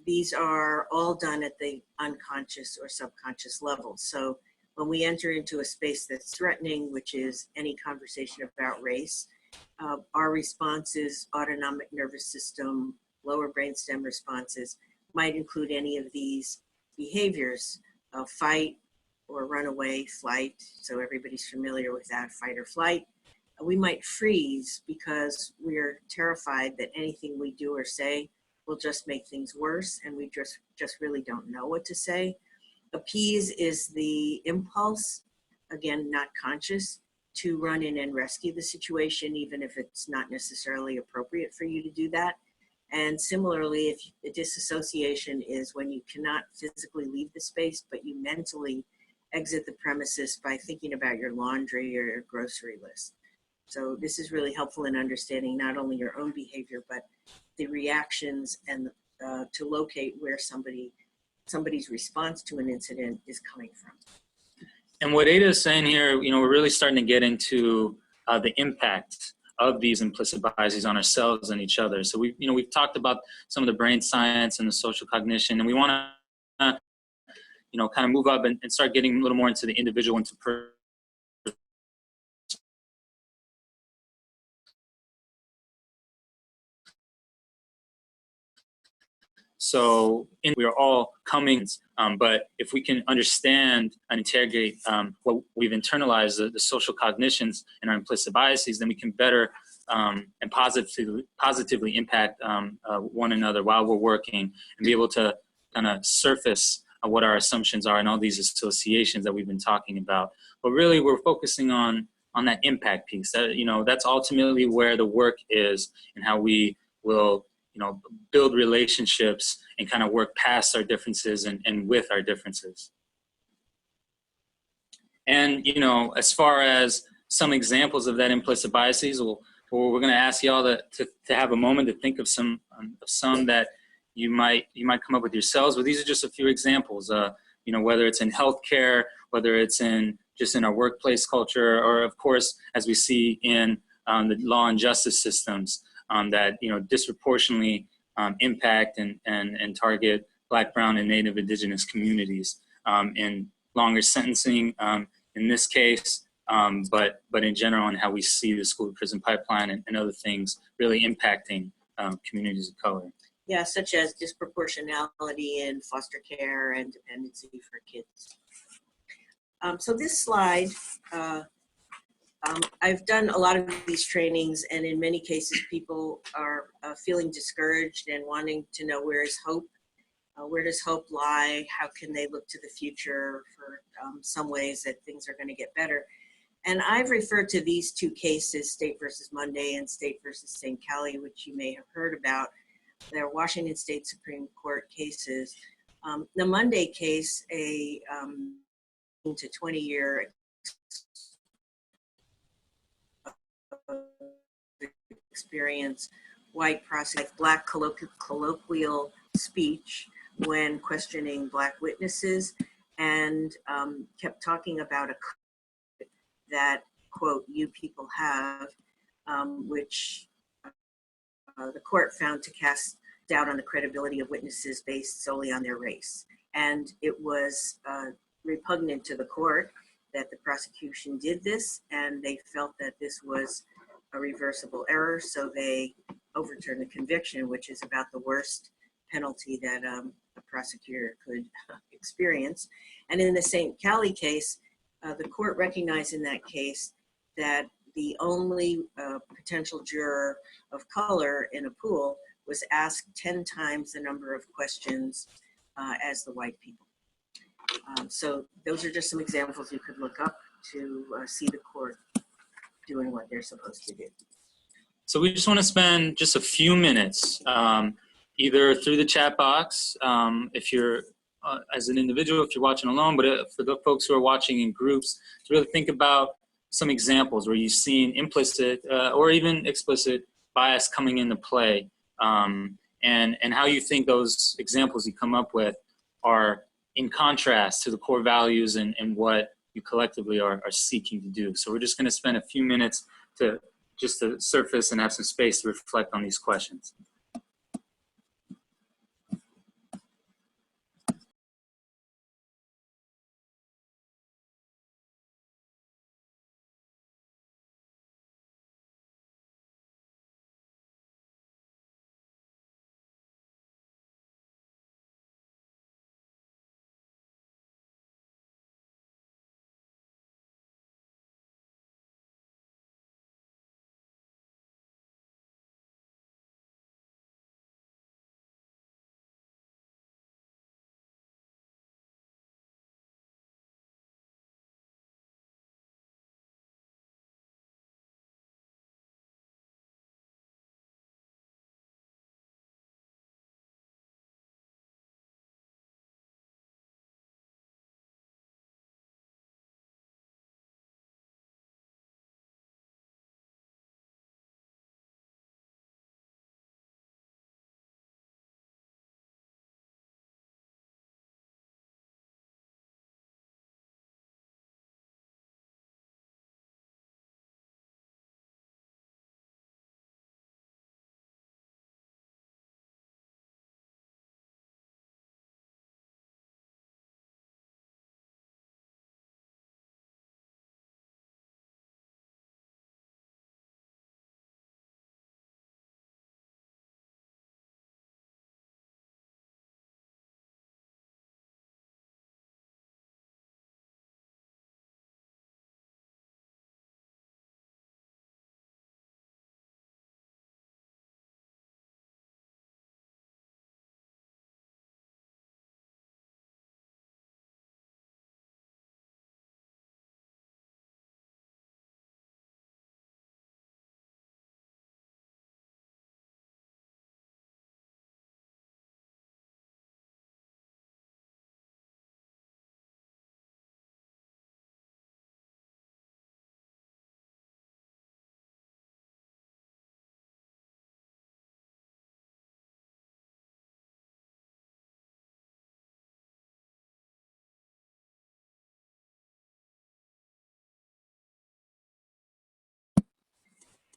Speaker 3: These are all done at the unconscious or subconscious level. So when we enter into a space that's threatening, which is any conversation about race, our responses, autonomic nervous system, lower brainstem responses, might include any of these behaviors of fight or run away, flight. So everybody's familiar with that, fight or flight. We might freeze because we're terrified that anything we do or say will just make things worse, and we just really don't know what to say. Appease is the impulse, again, not conscious. to run in and rescue the situation, even if it's not necessarily appropriate for you to do that. And similarly, if the disassociation is when you cannot physically leave the space, but you mentally exit the premises by thinking about your laundry or your grocery list. So this is really helpful in understanding not only your own behavior, but the reactions and to locate where somebody's response to an incident is coming from.
Speaker 2: And what Ada is saying here, we're really starting to get into the impact of these implicit biases on ourselves and each other. So we've talked about some of the brain science and the social cognition, and we want to, kind of move up and start getting a little more into the individual, into So we are all coming, but if we can understand and interrogate what we've internalized, the social cognitions and our implicit biases, then we can better and positively impact one another while we're working, and be able to kind of surface what our assumptions are and all these associations that we've been talking about. But really, we're focusing on that impact piece. That's ultimately where the work is, and how we will build relationships and kind of work past our differences and with our differences. And, as far as some examples of that implicit biases, we're going to ask y'all to have a moment to think of some that you might come up with yourselves. But these are just a few examples, whether it's in healthcare, whether it's just in our workplace culture, or of course, as we see in the law and justice systems, that disproportionately impact and target Black, Brown, and Native Indigenous communities in longer sentencing in this case, but in general, and how we see the school to prison pipeline and other things really impacting communities of color.
Speaker 3: Yeah, such as disproportionality in foster care and dependency for kids. So this slide, I've done a lot of these trainings, and in many cases, people are feeling discouraged and wanting to know, where is hope? Where does hope lie? How can they look to the future for some ways that things are going to get better? And I've referred to these two cases, State versus Monday and State versus St. Cali, which you may have heard about. They're Washington State Supreme Court cases. The Monday case, a to 20-year experience, white prosecutor, Black colloquial speech when questioning Black witnesses, and kept talking about a code that, quote, you people have, which the court found to cast doubt on the credibility of witnesses based solely on their race. And it was repugnant to the court that the prosecution did this, and they felt that this was a reversible error, so they overturned the conviction, which is about the worst penalty that a prosecutor could experience. And in the St. Cali case, the court recognized in that case that the only potential juror of color in a pool was asked 10 times the number of questions as the white people. So those are just some examples you could look up to see the court doing what they're supposed to do.
Speaker 2: So we just want to spend just a few minutes, either through the chat box, if you're as an individual, if you're watching alone, but for the folks who are watching in groups, to really think about some examples where you've seen implicit or even explicit bias coming into play, and how you think those examples you come up with are in contrast to the core values and what you collectively are seeking to do. So we're just going to spend a few minutes to surface and have some space to reflect on these questions.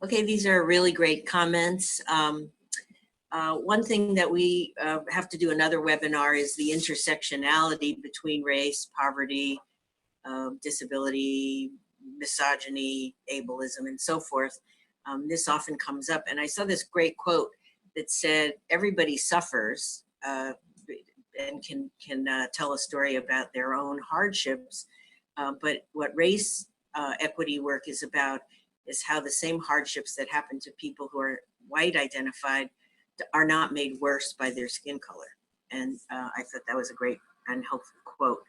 Speaker 3: Okay, these are really great comments. One thing that we have to do another webinar is the intersectionality between race, poverty, disability, misogyny, ableism, and so forth. This often comes up, and I saw this great quote that said, everybody suffers and can tell a story about their own hardships, but what race equity work is about is how the same hardships that happen to people who are white identified are not made worse by their skin color. And I thought that was a great and helpful quote.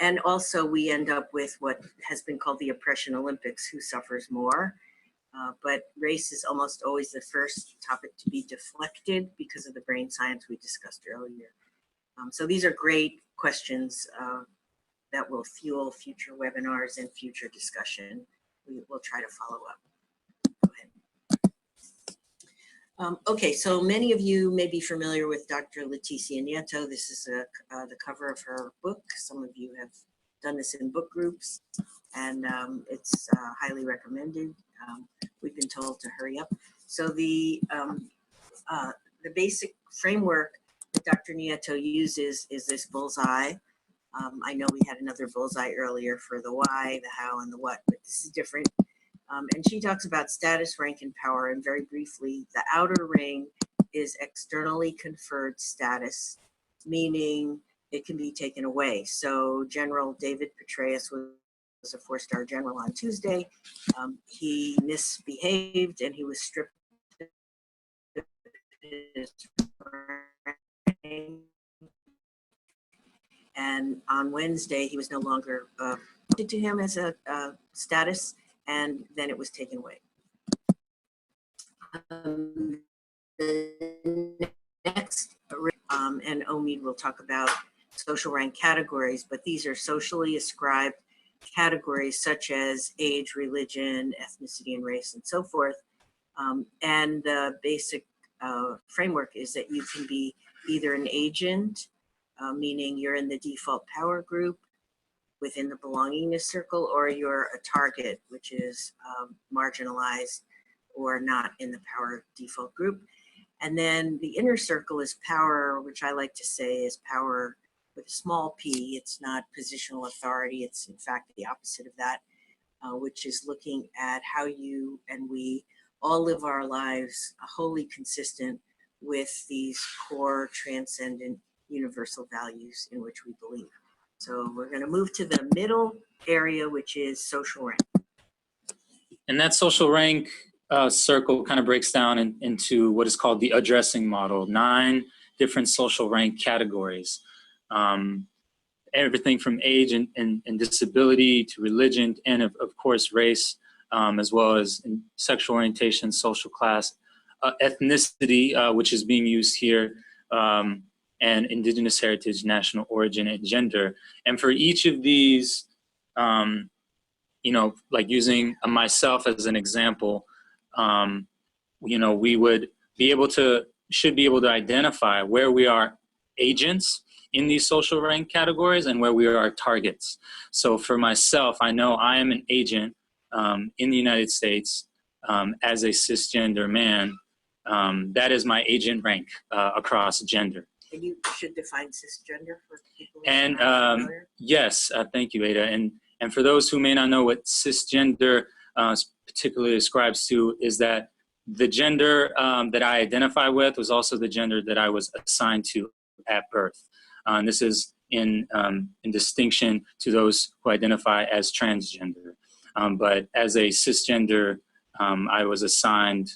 Speaker 3: And also we end up with what has been called the oppression Olympics, who suffers more. But race is almost always the first topic to be deflected because of the brain science we discussed earlier. So these are great questions that will fuel future webinars and future discussion. We will try to follow up. Go ahead. Okay, so many of you may be familiar with Dr. Leticia Nieto. This is the cover of her book. Some of you have done this in book groups, and it's highly recommended. We've been told to hurry up. So the basic framework that Dr. Nieto uses is this bullseye. I know we had another bullseye earlier for the why, the how, and the what, but this is different. And she talks about status, rank, and power. And very briefly, the outer ring is externally conferred status, meaning it can be taken away. So General David Petraeus was a 4-star general on Tuesday. He misbehaved and he was stripped of his rank. And on Wednesday, he was no longer to him as a status, and then it was taken away. The next, and Omid will talk about social rank categories, but these are socially ascribed categories such as age, religion, ethnicity, and race, and so forth. And the basic framework is that you can be either an agent, meaning you're in the default power group within the belongingness circle, or you're a target, which is marginalized or not in the power default group. And then the inner circle is power, which I like to say is power with a small p. It's not positional authority. It's in fact the opposite of that, which is looking at how you and we all live our lives wholly consistent with these core transcendent universal values in which we believe. So we're going to move to the middle area, which is social rank.
Speaker 2: And that social rank circle kind of breaks down into what is called the addressing model, 9 different social rank categories. Everything from age and disability to religion, and of course race, as well as sexual orientation, social class, ethnicity, which is being used here, and indigenous heritage, national origin, and gender. And for each of these, you know, like using myself as an example, you know, we would be able to, should be able to identify where we are agents in these social rank categories and where we are targets. So for myself, I know I am an agent in the United States as a cisgender man. That is my agent rank across gender.
Speaker 3: And you should define cisgender for people.
Speaker 2: And yes, thank you, Ada. And for those who may not know what cisgender particularly ascribes to, is that the gender that I identify with was also the gender that I was assigned to at birth. And this is in distinction to those who identify as transgender. But as a cisgender, I was assigned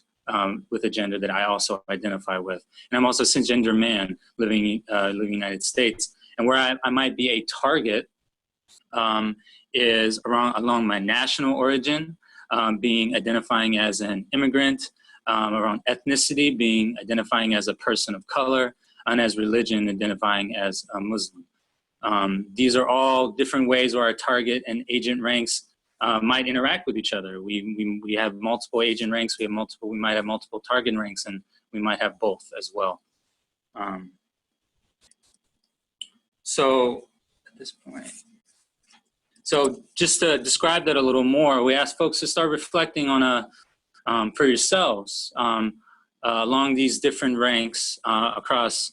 Speaker 2: with a gender that I also identify with. And I'm also a cisgender man living in the United States. And where I might be a target is along my national origin, identifying as an immigrant, around ethnicity, identifying as a person of color, and as religion, identifying as a Muslim. These are all different ways where our target and agent ranks might interact with each other. We have multiple agent ranks, we might have multiple target ranks, and we might have both as well. So at this point, So just to describe that a little more, we ask folks to start reflecting on for yourselves along these different ranks across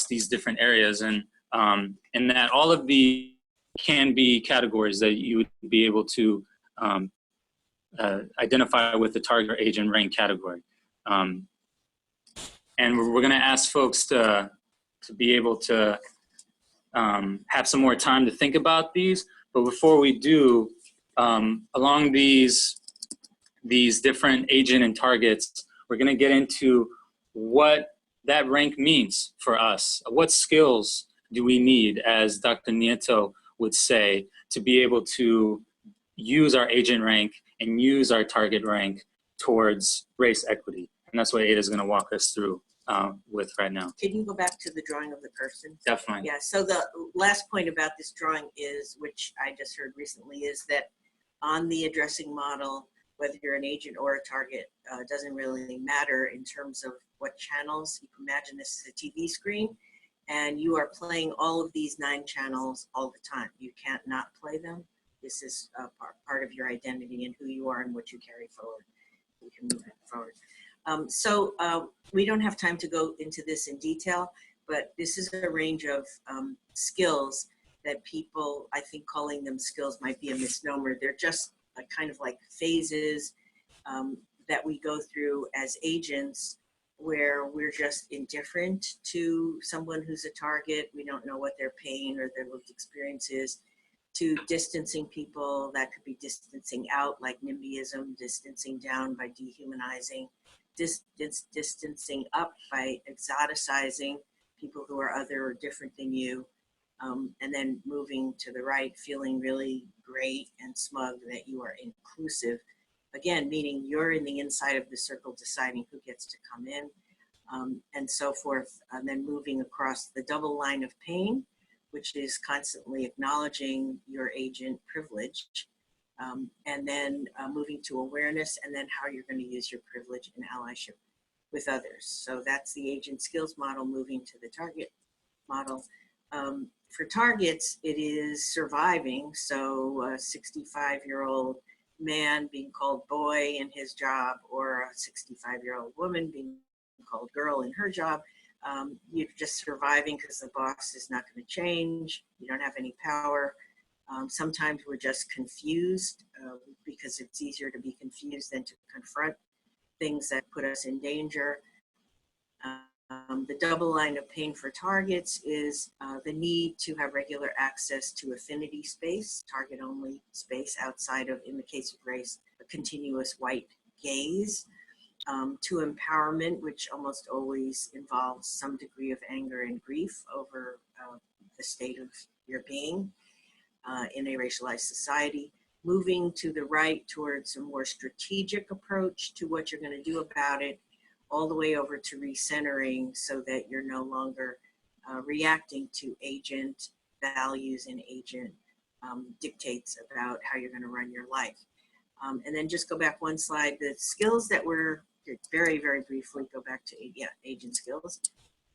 Speaker 2: these different areas, and that all of these can be categories that you would be able to identify with the target or agent rank category. And we're going to ask folks to be able to have some more time to think about these. But before we do, along these different agent and targets, we're going to get into what that rank means for us. What skills do we need, as Dr. Nieto would say, to be able to use our agent rank and use our target rank towards race equity? And that's what Ada is going to walk us through with right now.
Speaker 3: Can you go back to the drawing of the person?
Speaker 2: Definitely.
Speaker 3: Yeah, so the last point about this drawing is, which I just heard recently, is that on the addressing model, whether you're an agent or a target, doesn't really matter in terms of what channels. You can imagine this is a TV screen, and you are playing all of these 9 channels all the time. You can't not play them. This is part of your identity and who you are and what you carry forward. We can move it forward. We don't have time to go into this in detail, but this is a range of skills that people, I think calling them skills might be a misnomer. They're just kind of like phases that we go through as agents, where we're just indifferent to someone who's a target. We don't know what their pain or their lived experience is. To distancing people, that could be distancing out, like NIMBYism, distancing down by dehumanizing, distancing up by exoticizing people who are other or different than you, and then moving to the right, feeling really great and smug that you are inclusive. Again, meaning you're in the inside of the circle deciding who gets to come in, and so forth. And then moving across the double line of pain, which is constantly acknowledging your agent privilege, and then moving to awareness, and then how you're going to use your privilege in allyship with others. So that's the agent skills model, moving to the target model. For targets, it is surviving. So a 65-year-old man being called boy in his job, or a 65-year-old woman being called girl in her job. You're just surviving because the boss is not going to change. You don't have any power. Sometimes we're just confused because it's easier to be confused than to confront things that put us in danger. The double line of pain for targets is the need to have regular access to affinity space, target only space outside of, in the case of race, a continuous white gaze. To empowerment, which almost always involves some degree of anger and grief over the state of your being in a racialized society. Moving to the right towards a more strategic approach to what you're going to do about it, all the way over to recentering, so that you're no longer reacting to agent values and agent dictates about how you're going to run your life. And then just go back one slide. The skills that were very, very briefly go back to agent skills.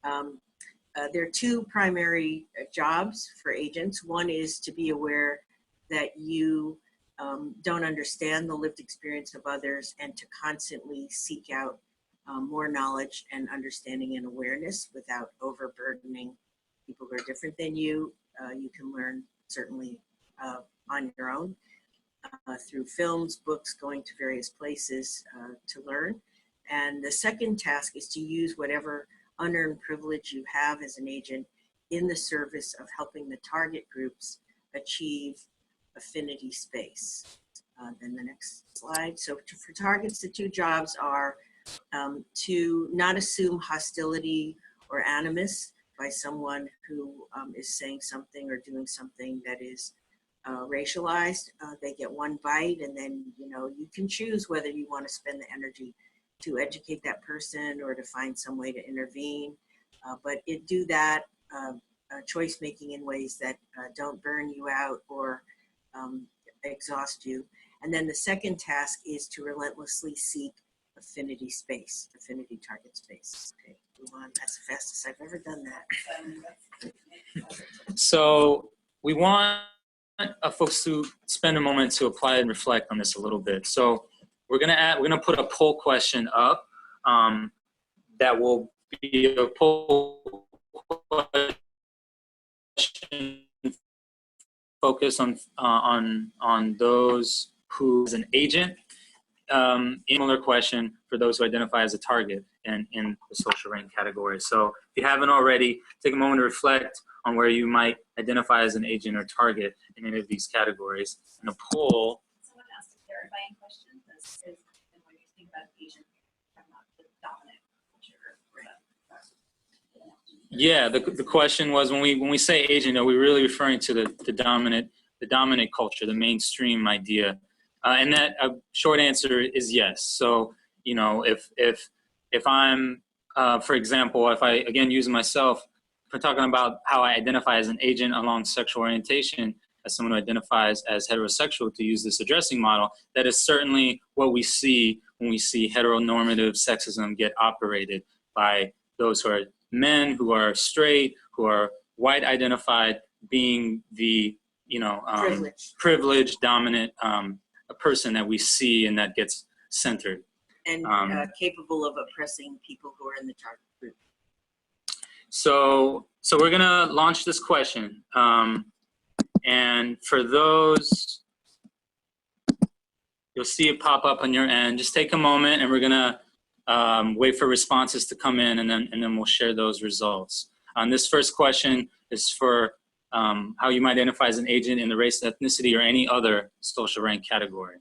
Speaker 3: There are 2 primary jobs for agents. One is to be aware that you don't understand the lived experience of others, and to constantly seek out more knowledge and understanding and awareness without overburdening people who are different than you. You can learn certainly on your own through films, books, going to various places to learn. And the second task is to use whatever unearned privilege you have as an agent in the service of helping the target groups achieve affinity space. Then the next slide. So for targets, the 2 jobs are to not assume hostility or animus by someone who is saying something or doing something that is racialized. They get one bite, and then you can choose whether you want to spend the energy to educate that person or to find some way to intervene. But do that choice making in ways that don't burn you out or exhaust you. And then the second task is to relentlessly seek affinity space, affinity target space. Okay, move on. That's the fastest I've ever done that.
Speaker 2: So we want folks to spend a moment to apply and reflect on this a little bit. So we're gonna put a poll question up that will be a poll question focused on those who is an agent. Similar question for those who identify as a target in the social rank category. So if you haven't already, take a moment to reflect on where you might identify as an agent or target in any of these categories. And a poll.
Speaker 1: Someone asked a clarifying question. This is when you think about agent, not the dominant culture.
Speaker 2: Yeah, the question was, when we say agent, are we really referring to the dominant culture, the mainstream idea? And that short answer is yes. So, you know, if I'm, for example, if I, again, use myself, if we're talking about how I identify as an agent along sexual orientation, as someone who identifies as heterosexual, to use this addressing model, that is certainly what we see when we see heteronormative sexism get operated by those who are men, who are straight, who are white identified, being the, you know, privileged, dominant a person that we see and that gets centered.
Speaker 3: And capable of oppressing people who are in the target group.
Speaker 2: So we're gonna launch this question. And for those, you'll see it pop up on your end. Just take a moment and we're gonna wait for responses to come in, and then we'll share those results. This first question is for how you might identify as an agent in the race, ethnicity, or any other social rank category.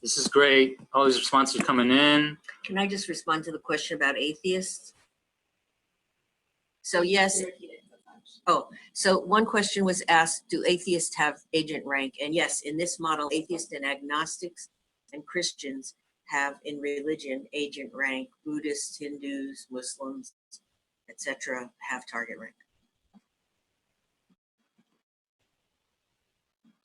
Speaker 2: This is great. All these responses are coming in.
Speaker 3: Can I just respond to the question about atheists? So yes. Oh, so one question was asked, do atheists have agent rank? And yes, in this model, atheists and agnostics and Christians have in religion agent rank. Buddhists, Hindus, Muslims, etc. have target rank.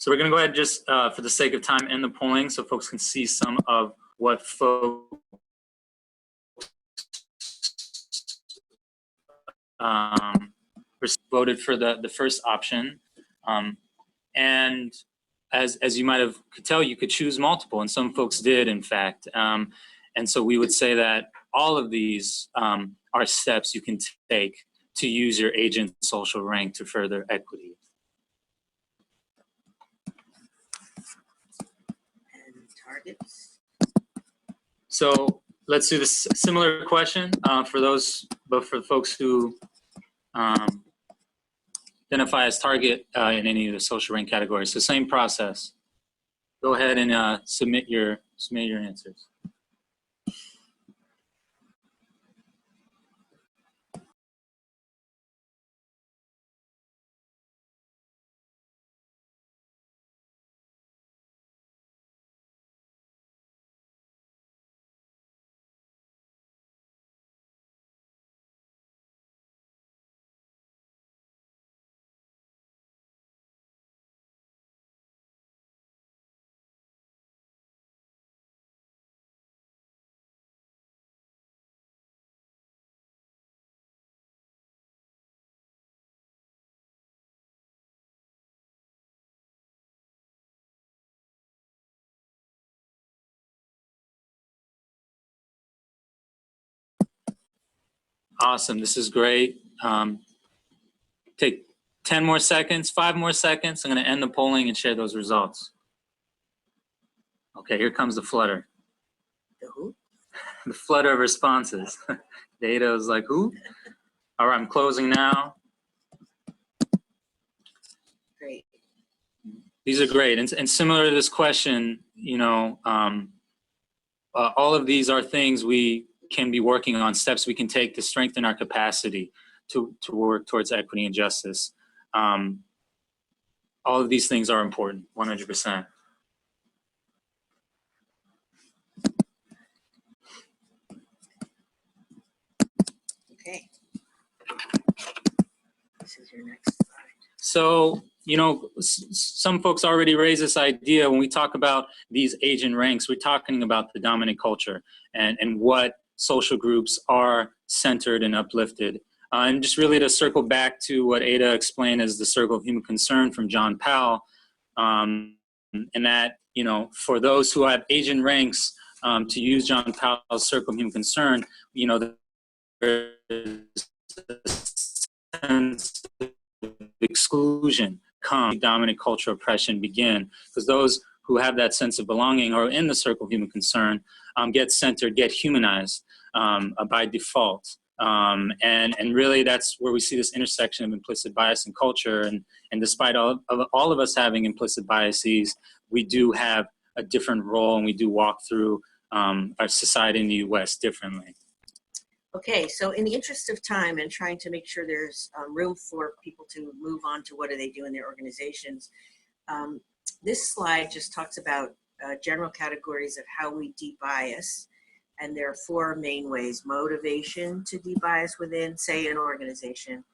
Speaker 2: So we're going to go ahead and just, for the sake of time, end the polling so folks can see some of what folks voted for the first option. And as you might have could tell, you could choose multiple, and some folks did, in fact. And so we would say that all of these are steps you can take to use your agent social rank to further equity.
Speaker 3: Targets.
Speaker 2: So let's do this similar question for those, but for folks who identify as target in any of the social rank categories. So same process. Go ahead and submit your answers. Awesome, this is great. Take 10 more seconds, 5 more seconds. I'm gonna end the polling and share those results. Okay, here comes the flutter.
Speaker 3: The who?
Speaker 2: The flutter of responses. Data is like, who? All right, I'm closing now.
Speaker 3: Great.
Speaker 2: These are great. And similar to this question, you know, all of these are things we can be working on, steps we can take to strengthen our capacity to work towards equity and justice. All of these things are important, 100%.
Speaker 3: Okay. This is your next slide.
Speaker 2: So, you know, some folks already raise this idea when we talk about these agent ranks, we're talking about the dominant culture and what social groups are centered and uplifted. And just really to circle back to what Ada explained as the circle of human concern from John Powell, and that, you know, for those who have agent ranks, to use John Powell's circle of human concern, you know, there's a sense of exclusion come dominant cultural oppression begin, because those who have that sense of belonging or in the circle of human concern get centered, get humanized by default. And really that's where we see this intersection of implicit bias and culture. And despite all of us having implicit biases, we do have a different role and we do walk through our society in the US differently.
Speaker 3: Okay, so in the interest of time and trying to make sure there's room for people to move on to what do they do in their organizations, this slide just talks about general categories of how we debias. And there are four main ways: motivation to debias within, say, an organization,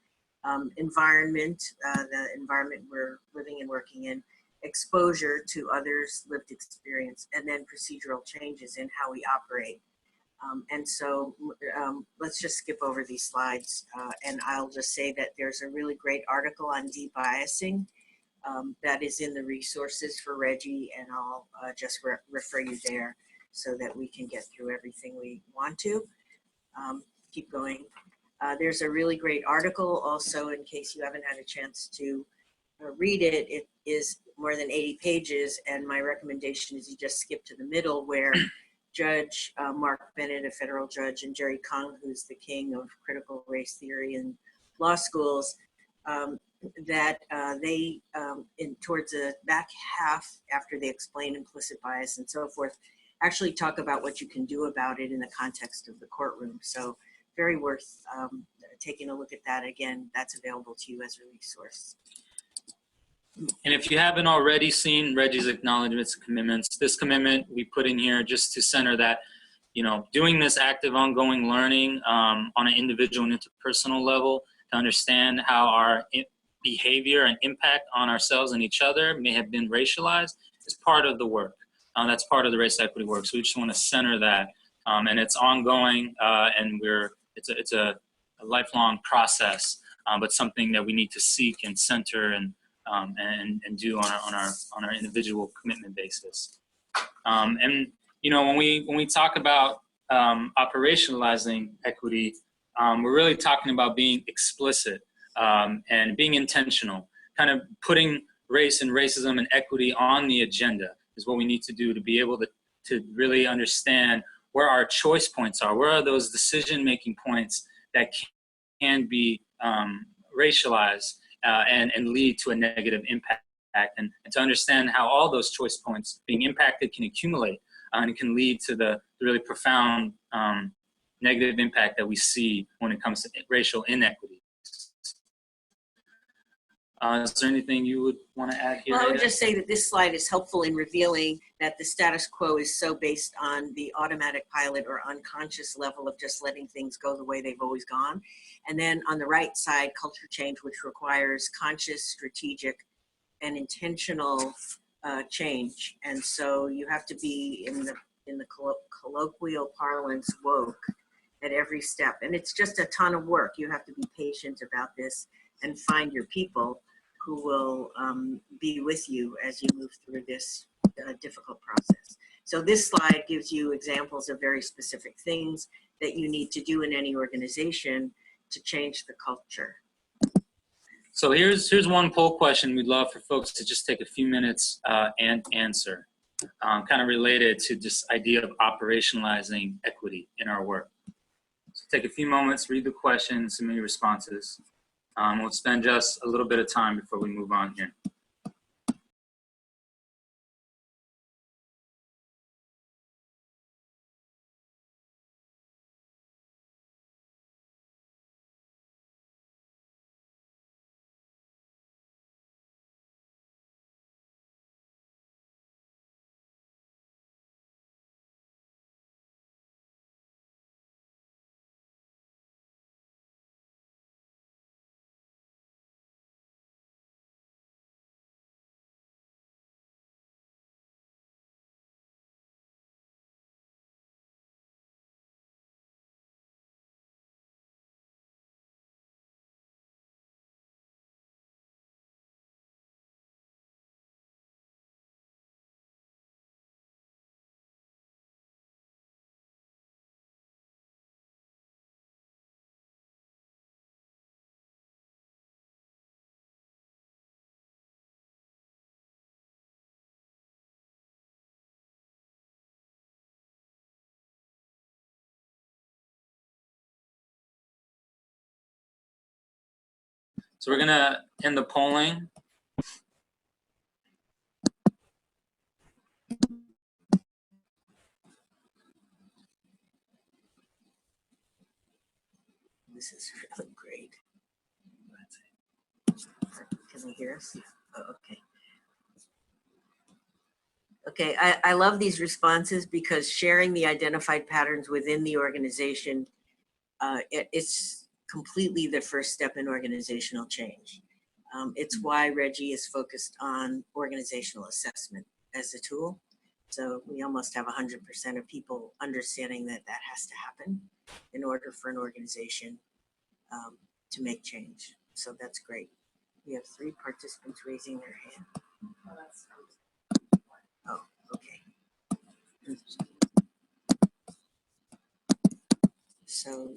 Speaker 3: environment, the environment we're living and working in, exposure to others' lived experience, and then procedural changes in how we operate. And so let's just skip over these slides, and I'll just say that there's a really great article on debiasing that is in the resources for REJI, and I'll just refer you there so that we can get through everything we want to. Keep going. There's a really great article also, in case you haven't had a chance to read it. It is more than 80 pages, and my recommendation is you just skip to the middle where Judge Mark Bennett, a federal judge, and Jerry Kung, who's the king of critical race theory in law schools, that they, towards the back half, after they explain implicit bias and so forth, actually talk about what you can do about it in the context of the courtroom. So very worth taking a look at that. Again, that's available to you as a resource.
Speaker 2: And if you haven't already seen REJI's acknowledgements and commitments, this commitment we put in here just to center that, you know, doing this active ongoing learning on an individual and interpersonal level to understand how our behavior and impact on ourselves and each other may have been racialized is part of the work. That's part of the race equity work. So we just want to center that. And it's ongoing and it's a lifelong process, but something that we need to seek and center and do on our individual commitment basis. And you know, when we talk about operationalizing equity, we're really talking about being explicit and being intentional, kind of putting race and racism and equity on the agenda is what we need to do to be able to really understand where our choice points are, where are those decision-making points that can be racialized and lead to a negative impact, and to understand how all those choice points being impacted can accumulate and it can lead to the really profound negative impact that we see when it comes to racial inequity. Is there anything you would want to add here?
Speaker 3: Well, I would just say that this slide is helpful in revealing that the status quo is so based on the automatic pilot or unconscious level of just letting things go the way they've always gone. And then on the right side, culture change, which requires conscious, strategic, and intentional change. And so you have to be in the colloquial parlance woke at every step. And it's just a ton of work. You have to be patient about this and find your people who will be with you as you move through this difficult process. So this slide gives you examples of very specific things that you need to do in any organization to change the culture.
Speaker 2: So here's one poll question we'd love for folks to just take a few minutes and answer, kind of related to this idea of operationalizing equity in our work. So take a few moments, read the questions, submit your responses. We'll spend just a little bit of time before we move on here. So we're gonna end the polling.
Speaker 3: This is really great. Can you hear us? Oh, okay. Okay, I love these responses because sharing the identified patterns within the organization, it's completely the first step in organizational change. It's why REJI is focused on organizational assessment as a tool. So we almost have 100% of people understanding that that has to happen in order for an organization to make change. So that's great. We have 3 participants raising their hand. Oh, okay. So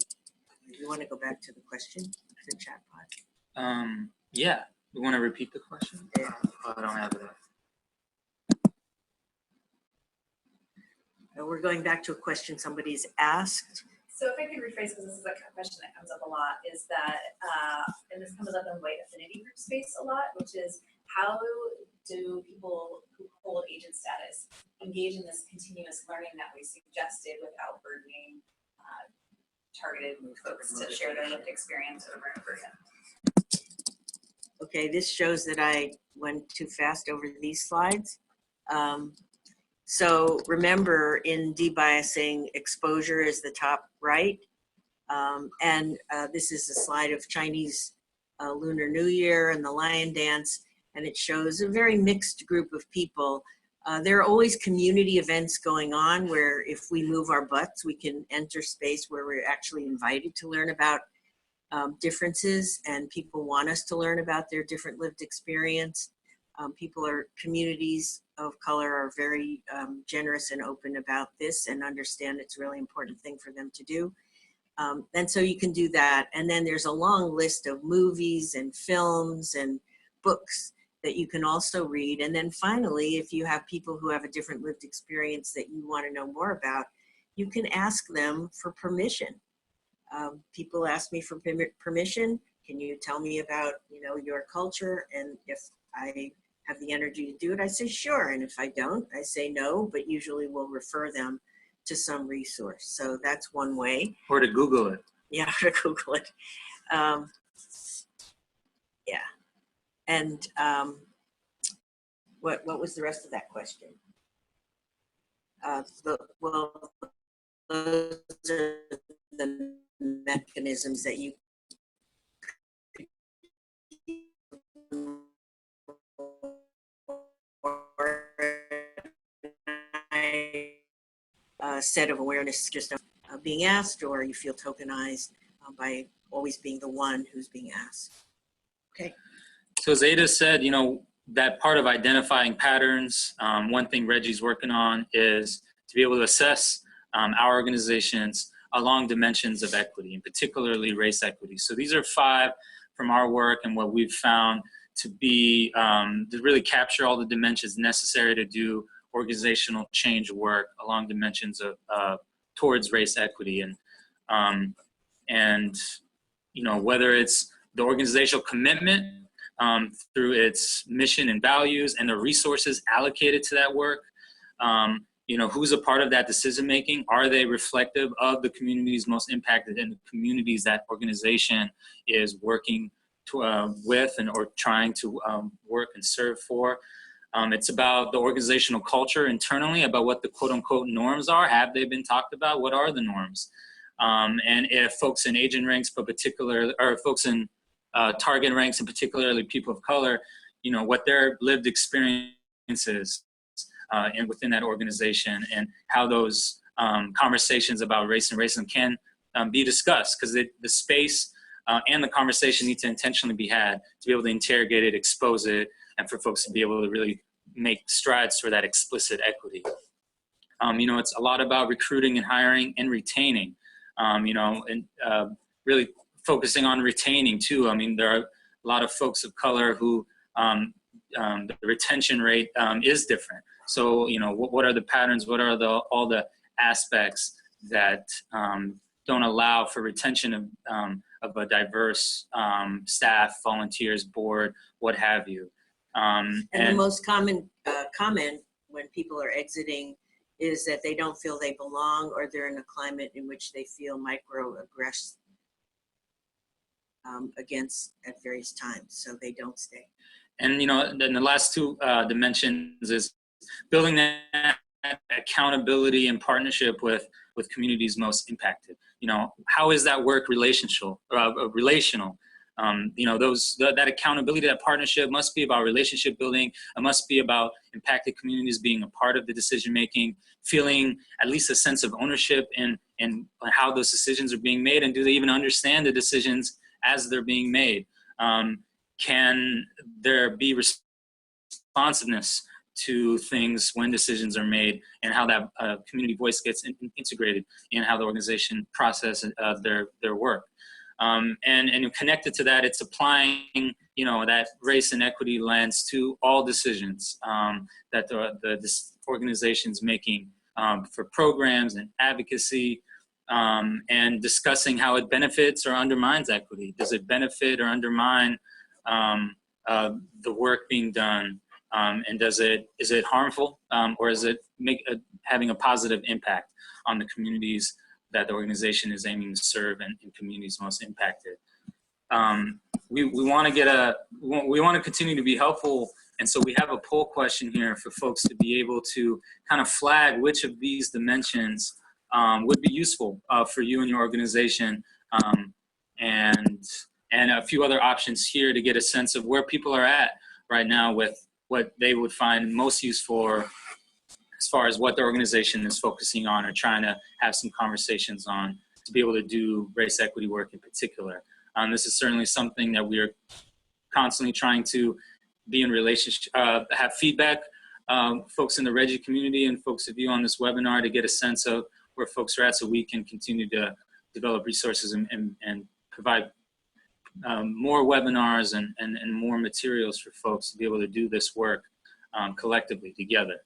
Speaker 3: you want to go back to the question, the chat pod?
Speaker 2: Yeah, you want to repeat the question?
Speaker 3: Yeah.
Speaker 2: Oh, I don't have it.
Speaker 3: We're going back to a question somebody's asked.
Speaker 6: So if I could rephrase, because this is a question that comes up a lot, is that, and this comes up in white affinity group space a lot, which is how do people who hold agent status engage in this continuous learning that we suggested without burdening targeted folks to share their lived experience over and over again?
Speaker 3: Okay, this shows that I went too fast over these slides. So remember, in debiasing, exposure is the top right. This is a slide of Chinese Lunar New Year and the Lion Dance, and it shows a very mixed group of people. There are always community events going on where if we move our butts, we can enter space where we're actually invited to learn about differences, and people want us to learn about their different lived experience. Communities of color are very generous and open about this and understand it's a really important thing for them to do. And so you can do that. And then there's a long list of movies and films and books that you can also read. And then finally, if you have people who have a different lived experience that you want to know more about, you can ask them for permission. People ask me for permission. Can you tell me about, your culture? And if I have the energy to do it, I say sure. And if I don't, I say no, but usually we'll refer them to some resource. So that's one way.
Speaker 2: Or to Google it.
Speaker 3: Yeah, to Google it. Yeah. And what was the rest of that question? Well, those are the mechanisms that you set of awareness just of being asked, or you feel tokenized by always being the one who's being asked. Okay.
Speaker 2: So as Ada said, that part of identifying patterns, one thing REJI's working on is to be able to assess our organizations along dimensions of equity, and particularly race equity. So these are 5 from our work and what we've found to be, to really capture all the dimensions necessary to do organizational change work along dimensions of towards race equity. And And, you know, whether it's the organizational commitment through its mission and values and the resources allocated to that work, you know, who's a part of that decision making? Are they reflective of the communities most impacted and the communities that organization is working to, with and or trying to work and serve for? It's about the organizational culture internally, about what the quote unquote norms are. Have they been talked about? What are the norms? And if folks in agent ranks, but particular, or folks in target ranks, and particularly people of color, you know, what their lived experiences and within that organization, and how those conversations about race and racism can be discussed, because the space and the conversation need to intentionally be had to be able to interrogate it, expose it, and for folks to be able to really make strides for that explicit equity. You know, it's a lot about recruiting and hiring and retaining, you know, and really focusing on retaining too. I mean, there are a lot of folks of color who the retention rate is different. So, you know, what are the patterns? What are all the aspects that don't allow for retention of a diverse staff, volunteers, board, what have you?
Speaker 3: And the most common comment when people are exiting is that they don't feel they belong, or they're in a climate in which they feel microaggressed against at various times, so they don't stay.
Speaker 2: And, you know, then the last two dimensions is building that accountability and partnership with communities most impacted. You know, how is that work relational? You know, that accountability, that partnership must be about relationship building. It must be about impacted communities being a part of the decision making, feeling at least a sense of ownership in how those decisions are being made, and do they even understand the decisions as they're being made? Can there be responsiveness to things when decisions are made, and how that community voice gets integrated in how the organization processes their work? And connected to that, it's applying, you know, that race and equity lens to all decisions that this organization's making for programs and advocacy, and discussing how it benefits or undermines equity. Does it benefit or undermine the work being done? And is it harmful, or is it having a positive impact on the communities that the organization is aiming to serve, and communities most impacted? We want to continue to be helpful, and so we have a poll question here for folks to be able to kind of flag which of these dimensions would be useful for you and your organization, and a few other options here to get a sense of where people are at right now with what they would find most useful as far as what the organization is focusing on or trying to have some conversations on to be able to do race equity work in particular. This is certainly something that we are constantly trying to be in relationship, have feedback, folks in the REJI community and folks of you on this webinar, to get a sense of where folks are at, so we can continue to develop resources and provide more webinars and more materials for folks to be able to do this work collectively together.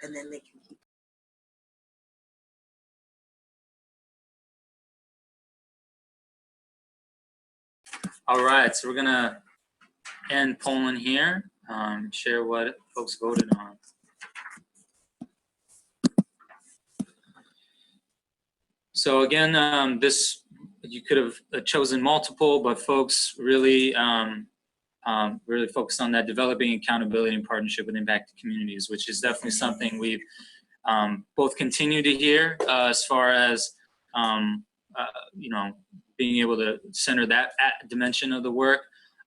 Speaker 3: and then they can keep.
Speaker 2: All right, so we're gonna end polling here, share what folks voted on. So again, this, you could have chosen multiple, but folks really, really focused on that developing accountability and partnership with impacted communities, which is definitely something we've both continue to hear as far as, you know, being able to center that dimension of the work.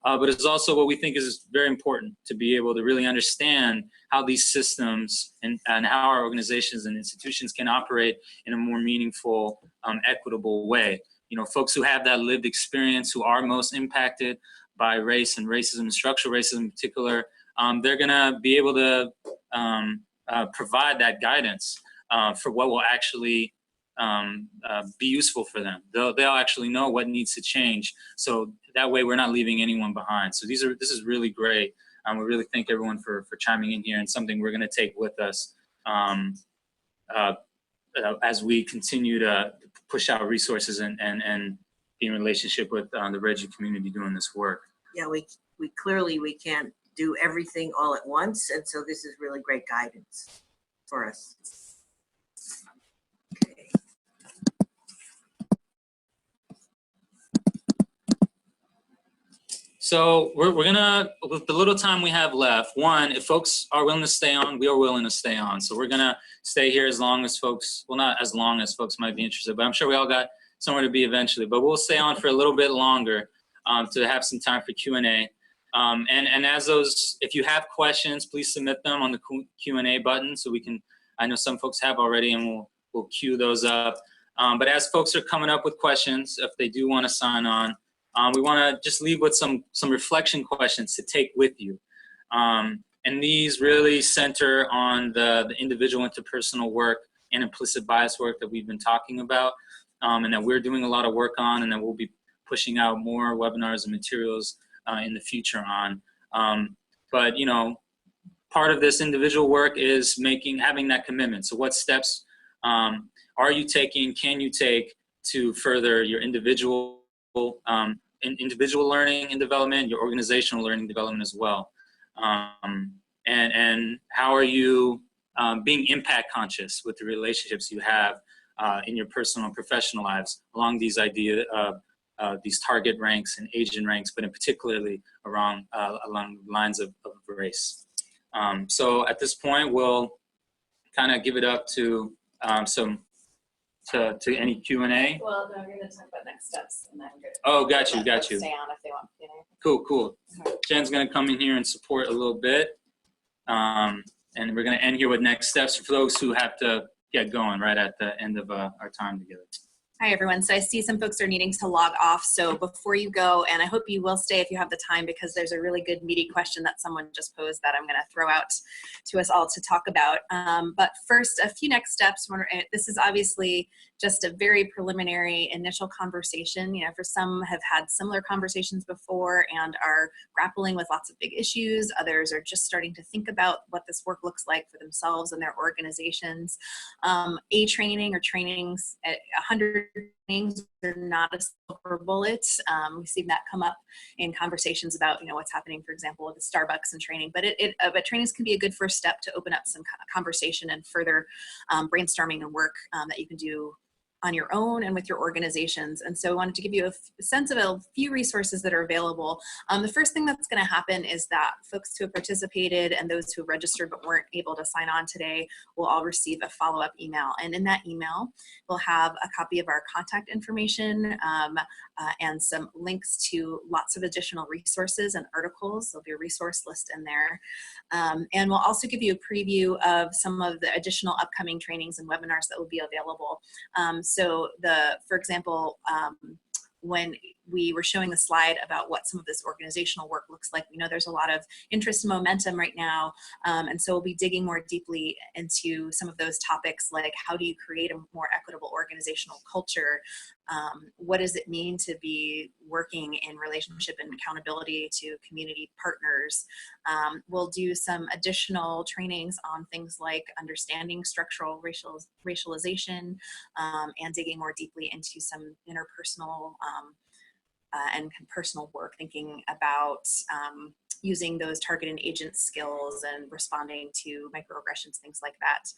Speaker 2: But it's also what we think is very important to be able to really understand how these systems and how our organizations and institutions can operate in a more meaningful, equitable way. You know, folks who have that lived experience, who are most impacted by race and racism, and structural racism in particular, they're gonna be able to provide that guidance for what will actually be useful for them. They'll actually know what needs to change. So that way we're not leaving anyone behind. So this is really great. We really thank everyone for chiming in here, and something we're gonna take with us as we continue to push out resources and be in relationship with the REJI community doing this work.
Speaker 3: Yeah, we clearly, we can't do everything all at once, and so this is really great guidance for us. Okay.
Speaker 2: So we're gonna, with the little time we have left, one, if folks are willing to stay on, we are willing to stay on. So we're gonna stay here as long as folks, well, not as long as folks might be interested, but I'm sure we all got somewhere to be eventually, but we'll stay on for a little bit longer to have some time for Q&A. And as those, if you have questions, please submit them on the Q&A button so we can, I know some folks have already, and we'll queue those up. But as folks are coming up with questions, if they do wanna sign on, we want to just leave with some reflection questions to take with you. And these really center on the individual interpersonal work and implicit bias work that we've been talking about, and that we're doing a lot of work on, and that we'll be pushing out more webinars and materials in the future on. But you know, part of this individual work is having that commitment. So what steps are you taking, can you take to further your individual learning and development, your organizational learning and development as well. And how are you being impact conscious with the relationships you have in your personal and professional lives along these these target ranks and agent ranks, but in particularly along lines of race. So at this point, we'll kind of give it up to to any Q&A.
Speaker 6: Well, no, we're going to talk about next steps, and then we're good.
Speaker 2: Oh, got you.
Speaker 6: Stay on if they want. You know.
Speaker 2: Cool. Jen's going to come in here and support a little bit. And we're going to end here with next steps for those who have to get going right at the end of our time together.
Speaker 7: Hi, everyone. So I see some folks are needing to log off. So before you go, and I hope you will stay if you have the time, because there's a really good meaty question that someone just posed that I'm going to throw out to us all to talk about. But first, a few next steps. This is obviously just a very preliminary initial conversation. You know, for some have had similar conversations before and are grappling with lots of big issues. Others are just starting to think about what this work looks like for themselves and their organizations. A training or trainings at 100 things are not a silver bullet. We've seen that come up in conversations about, you know, what's happening, for example, with the Starbucks and training. But but trainings can be a good first step to open up some conversation and further brainstorming and work that you can do on your own and with your organizations. And so I wanted to give you a sense of a few resources that are available. The first thing that's going to happen is that folks who have participated and those who have registered but weren't able to sign on today will all receive a follow-up email. And in that email, we'll have a copy of our contact information and some links to lots of additional resources and articles. There'll be a resource list in there. And we'll also give you a preview of some of the additional upcoming trainings and webinars that will be available. So for example, when we were showing the slide about what some of this organizational work looks like. We know there's a lot of interest and momentum right now, and so we'll be digging more deeply into some of those topics, like how do you create a more equitable organizational culture? What does it mean to be working in relationship and accountability to community partners? We'll do some additional trainings on things like understanding structural racialization, and digging more deeply into some interpersonal and personal work, thinking about using those target and agent skills and responding to microaggressions, things like that.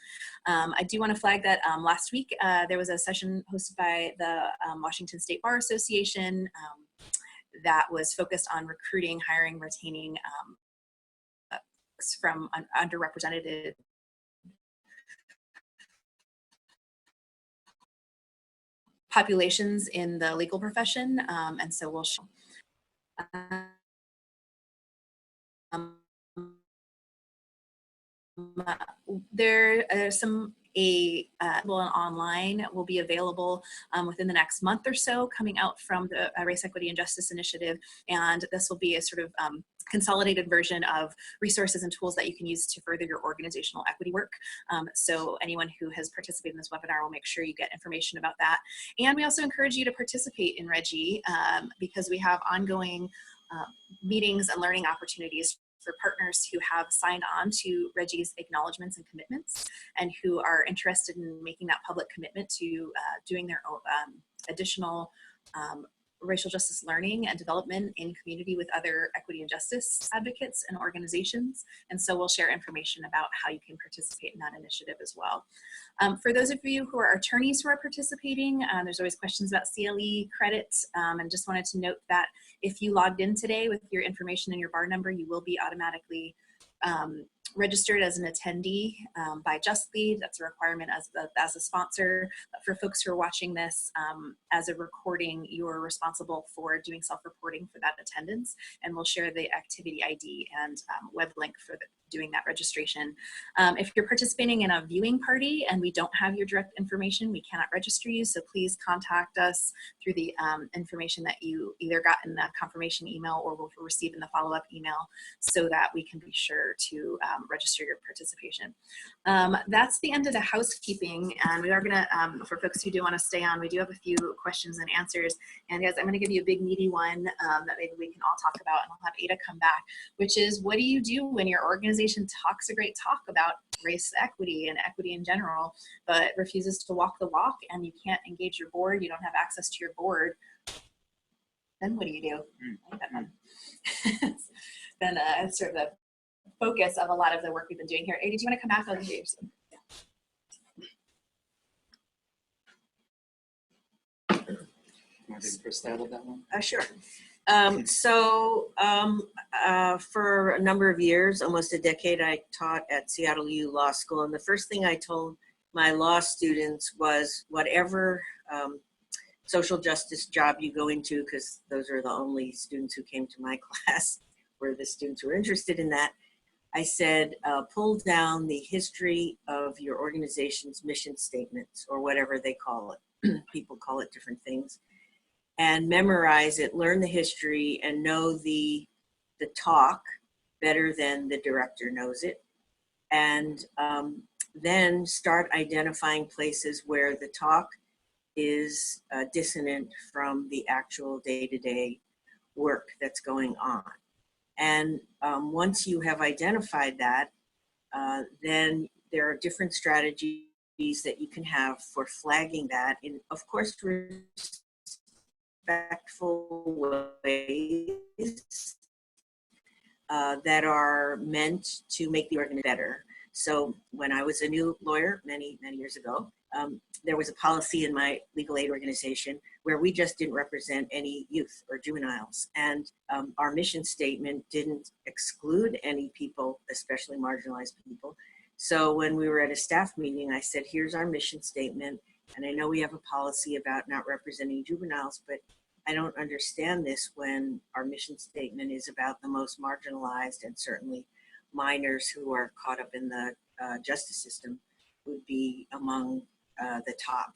Speaker 7: I do want to flag that last week there was a session hosted by the Washington State Bar Association that was focused on recruiting, hiring, retaining from underrepresented populations in the legal profession, and so we'll show. There are some online will be available within the next month or so, coming out from the Race, Equity, and Justice Initiative, and this will be a sort of consolidated version of resources and tools that you can use to further your organizational equity work. So anyone who has participated in this webinar will make sure you get information about that. And we also encourage you to participate in REJI because we have ongoing meetings and learning opportunities for partners who have signed on to REJI's acknowledgements and commitments and who are interested in making that public commitment to doing their own additional racial justice learning and development in community with other equity and justice advocates and organizations. And so we'll share information about how you can participate in that initiative as well. For those of you who are attorneys who are participating, there's always questions about CLE credits, and just wanted to note that if you logged in today with your information and your bar number, you will be automatically registered as an attendee by JustLead. That's a requirement as a sponsor. But for folks who are watching this as a recording, you're responsible for doing self-reporting for that attendance, and we'll share the activity ID and web link for doing that registration. If you're participating in a viewing party and we don't have your direct information, we cannot register you, so please contact us through the information that you either got in the confirmation email or will receive in the follow-up email so that we can be sure to register your participation. That's the end of the housekeeping, and we are gonna, for folks who do wanna stay on, we do have a few questions and answers, and guys, I'm gonna give you a big meaty one that maybe we can all talk about, and I'll have Ada come back, which is, what do you do when your organization talks a great talk about race equity and equity in general, but refuses to walk the walk, and you can't engage your board, you don't have access to your board? Then what do you do? It's been sort of the focus of a lot of the work we've been doing here. Ada, do you want to come back? I'll give you some.
Speaker 2: Want to take the first stab at that one?
Speaker 3: Sure. For a number of years, almost a decade, I taught at Seattle U Law School, and the first thing I told my law students was, whatever social justice job you go into, because those are the only students who came to my class, were the students who were interested in that, I said, pull down the history of your organization's mission statements, or whatever they call it. People call it different things. And memorize it, learn the history, and know the talk better than the director knows it. And then start identifying places where the talk is dissonant from the actual day-to-day work that's going on. And once you have identified that, then there are different strategies that you can have for flagging that in, of course, respectful ways that are meant to make the organization better. So when I was a new lawyer many years ago, there was a policy in my legal aid organization where we just didn't represent any youth or juveniles. And our mission statement didn't exclude any people, especially marginalized people. So when we were at a staff meeting, I said, here's our mission statement. And I know we have a policy about not representing juveniles, but I don't understand this when our mission statement is about the most marginalized, and certainly minors who are caught up in the justice system would be among the top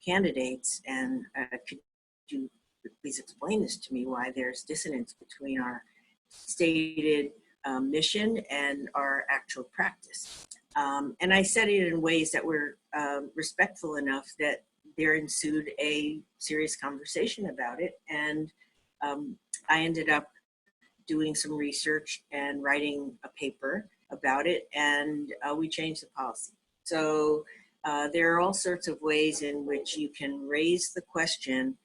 Speaker 3: candidates. And could you please explain this to me, why there's dissonance between our stated mission and our actual practice. And I said it in ways that were respectful enough that there ensued a serious conversation about it. And I ended up doing some research and writing a paper about it, and we changed the policy. So there are all sorts of ways in which you can raise the question,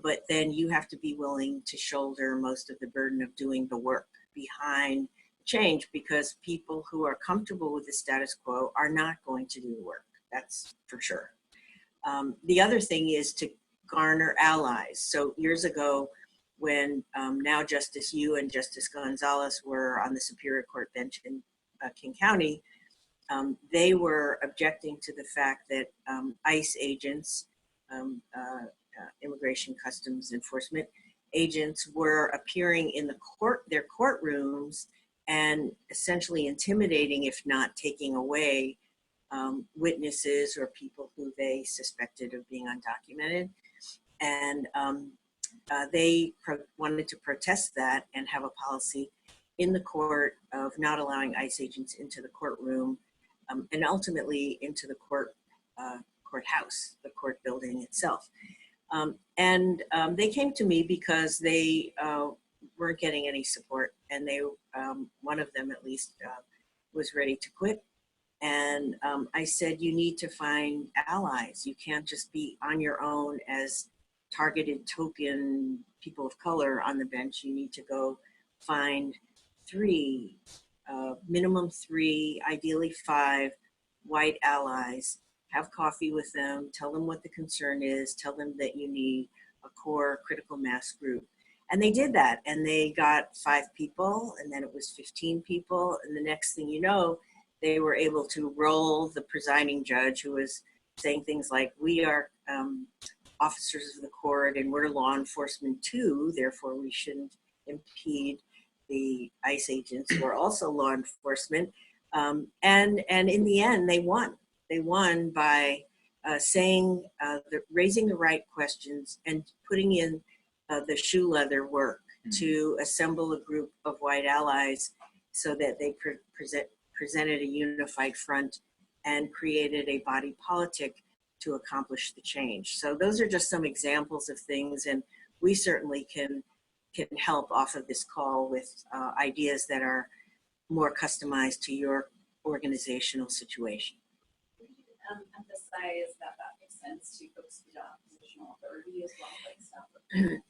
Speaker 3: but then you have to be willing to shoulder most of the burden of doing the work behind change, because people who are comfortable with the status quo are not going to do the work. That's for sure. The other thing is to garner allies. So years ago, when now Justice Yu and Justice Gonzalez were on the Superior Court bench in King County, they were objecting to the fact that ICE agents, Immigration Customs Enforcement agents, were appearing in their courtrooms and essentially intimidating, if not taking away, witnesses or people who they suspected of being undocumented. And they wanted to protest that and have a policy in the court of not allowing ICE agents into the courtroom, and ultimately into the courthouse, the court building itself. They came to me because they weren't getting any support, and they, one of them at least, was ready to quit. And I said, you need to find allies. You can't just be on your own as targeted token people of color on the bench. You need to go find minimum three, ideally 5 white allies, have coffee with them, tell them what the concern is, tell them that you need a core critical mass group. And they did that, and they got 5 people, and then it was 15 people, and the next thing you know, they were able to roll the presiding judge, who was saying things like, we are officers of the court and we're law enforcement too, therefore we shouldn't impede the ICE agents who are also law enforcement. And in the end, they won. They won by raising the right questions and putting in the shoe leather work to assemble a group of white allies so that they presented a unified front and created a body politic to accomplish the change. So those are just some examples of things, and we certainly can help off of this call with ideas that are more customized to your organizational situation.
Speaker 6: Emphasize that makes sense to folks who don't have positional authority as well, like stuff.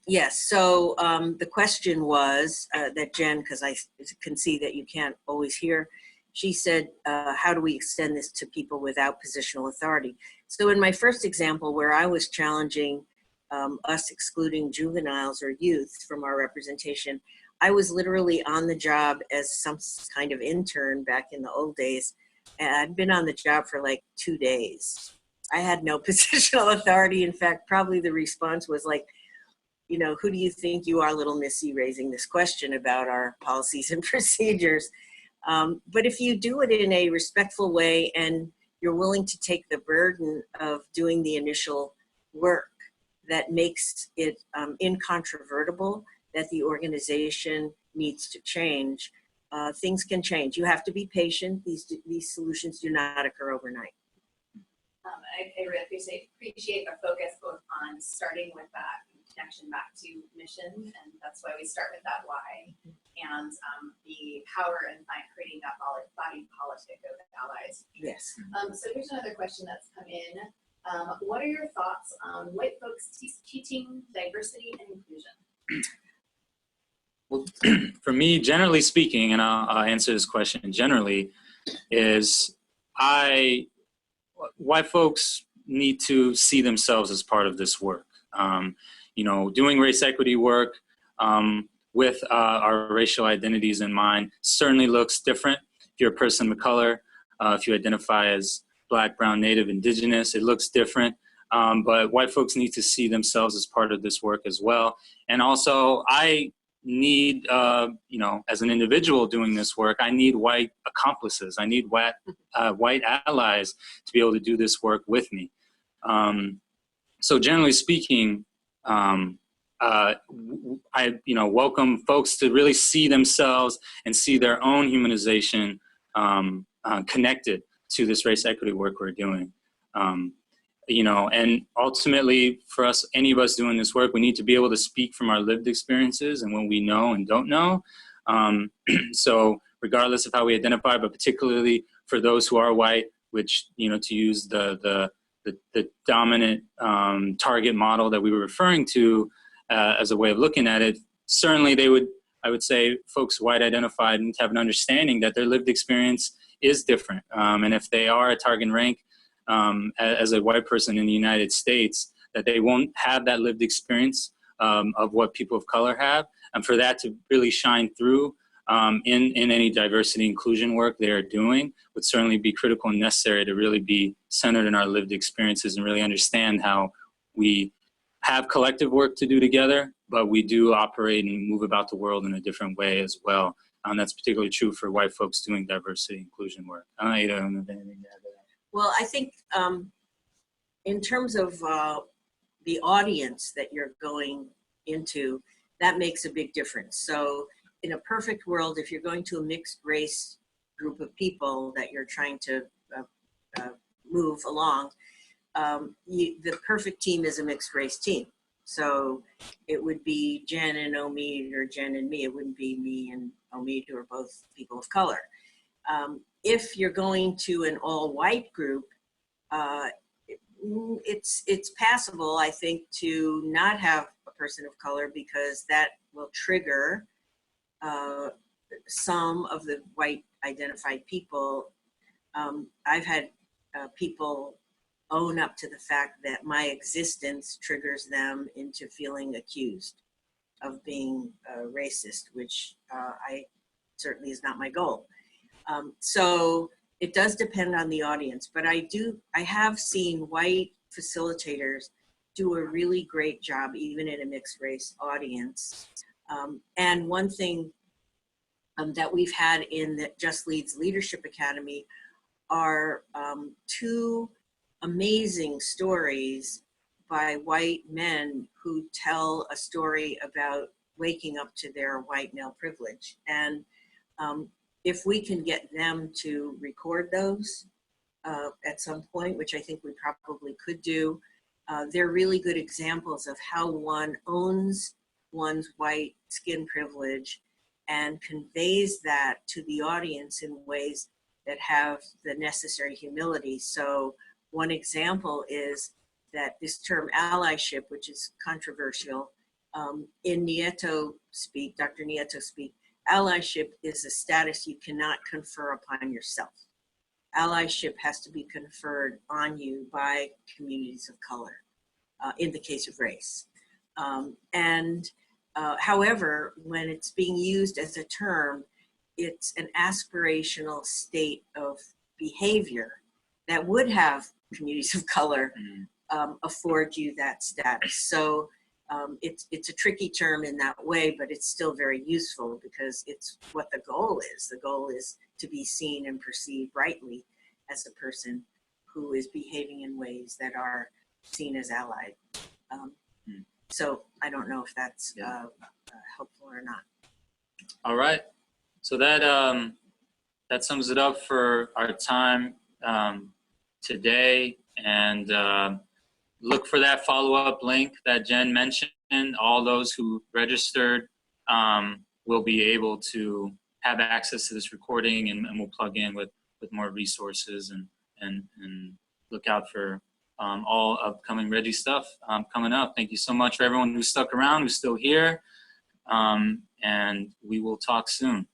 Speaker 3: Yes, so the question was that Jen, because I can see that you can't always hear, she said, how do we extend this to people without positional authority? So in my first example, where I was challenging us excluding juveniles or youth from our representation, I was literally on the job as some kind of intern back in the old days. And I'd been on the job for like 2 days. I had no positional authority. In fact, probably the response was like, you know, who do you think you are, little missy, raising this question about our policies and procedures? But if you do it in a respectful way and you're willing to take the burden of doing the initial work that makes it incontrovertible that the organization needs to change, things can change. You have to be patient. These solutions do not occur overnight.
Speaker 6: I really appreciate our focus both on starting with that connection back to mission, and that's why we start with that why, and the power in creating that body politic of allies.
Speaker 3: Yes.
Speaker 6: So here's another question that's come in. What are your thoughts on white folks teaching diversity and inclusion?
Speaker 2: Well, for me, generally speaking, and I'll answer this question generally, is white folks need to see themselves as part of this work. You know, doing race equity work with our racial identities in mind certainly looks different. If you're a person of color, if you identify as Black, Brown, Native, Indigenous, it looks different. But white folks need to see themselves as part of this work as well. And also, I need, you know, as an individual doing this work, I need white accomplices. I need white allies to be able to do this work with me. So generally speaking, I welcome folks to really see themselves and see their own humanization connected to this race equity work we're doing. And ultimately for us, any of us doing this work, we need to be able to speak from our lived experiences and what we know and don't know. So regardless of how we identify, but particularly for those who are white, which, to use the dominant target model that we were referring to as a way of looking at it, certainly I would say folks white identified need to have an understanding that their lived experience is different. And if they are a target rank as a white person in the United States, that they won't have that lived experience of what people of color have. And for that to really shine through in any diversity inclusion work they are doing would certainly be critical and necessary to really be centered in our lived experiences and really understand how we have collective work to do together, but we do operate and move about the world in a different way as well. And that's particularly true for white folks doing diversity inclusion work. I don't know, Ada, I don't have anything to add to that.
Speaker 3: Well, I think in terms of the audience that you're going into, that makes a big difference. So in a perfect world, if you're going to a mixed race group of people that you're trying to move along, the perfect team is a mixed race team. So it would be Jen and Omid, or Jen and me. It wouldn't be me and Omid, who are both people of color. If you're going to an all-white group, it's passable, I think, to not have a person of color, because that will trigger some of the white identified people. I've had people own up to the fact that my existence triggers them into feeling accused of being racist, which I certainly is not my goal. So it does depend on the audience, but I have seen white facilitators do a really great job, even in a mixed race audience. And one thing that we've had in the Just Leads Leadership Academy are two amazing stories by white men who tell a story about waking up to their white male privilege. And if we can get them to record those at some point, which I think we probably could do, they're really good examples of how one owns one's white skin privilege and conveys that to the audience in ways that have the necessary humility. So one example is that this term allyship, which is controversial, in Nieto speak, Dr. Nieto speak, allyship is a status you cannot confer upon yourself. Allyship has to be conferred on you by communities of color, in the case of race. However, when it's being used as a term, it's an aspirational state of behavior that would have communities of color afford you that status. So it's a tricky term in that way, but it's still very useful because it's what the goal is. The goal is to be seen and perceived rightly as a person who is behaving in ways that are seen as allied. So I don't know if that's helpful or not.
Speaker 2: All right. So that sums it up for our time today. And look for that follow-up link that Jen mentioned. All those who registered will be able to have access to this recording, and we'll plug in with more resources and look out for all upcoming REJI stuff coming up. Thank you so much for everyone who stuck around, who's still here, and we will talk soon.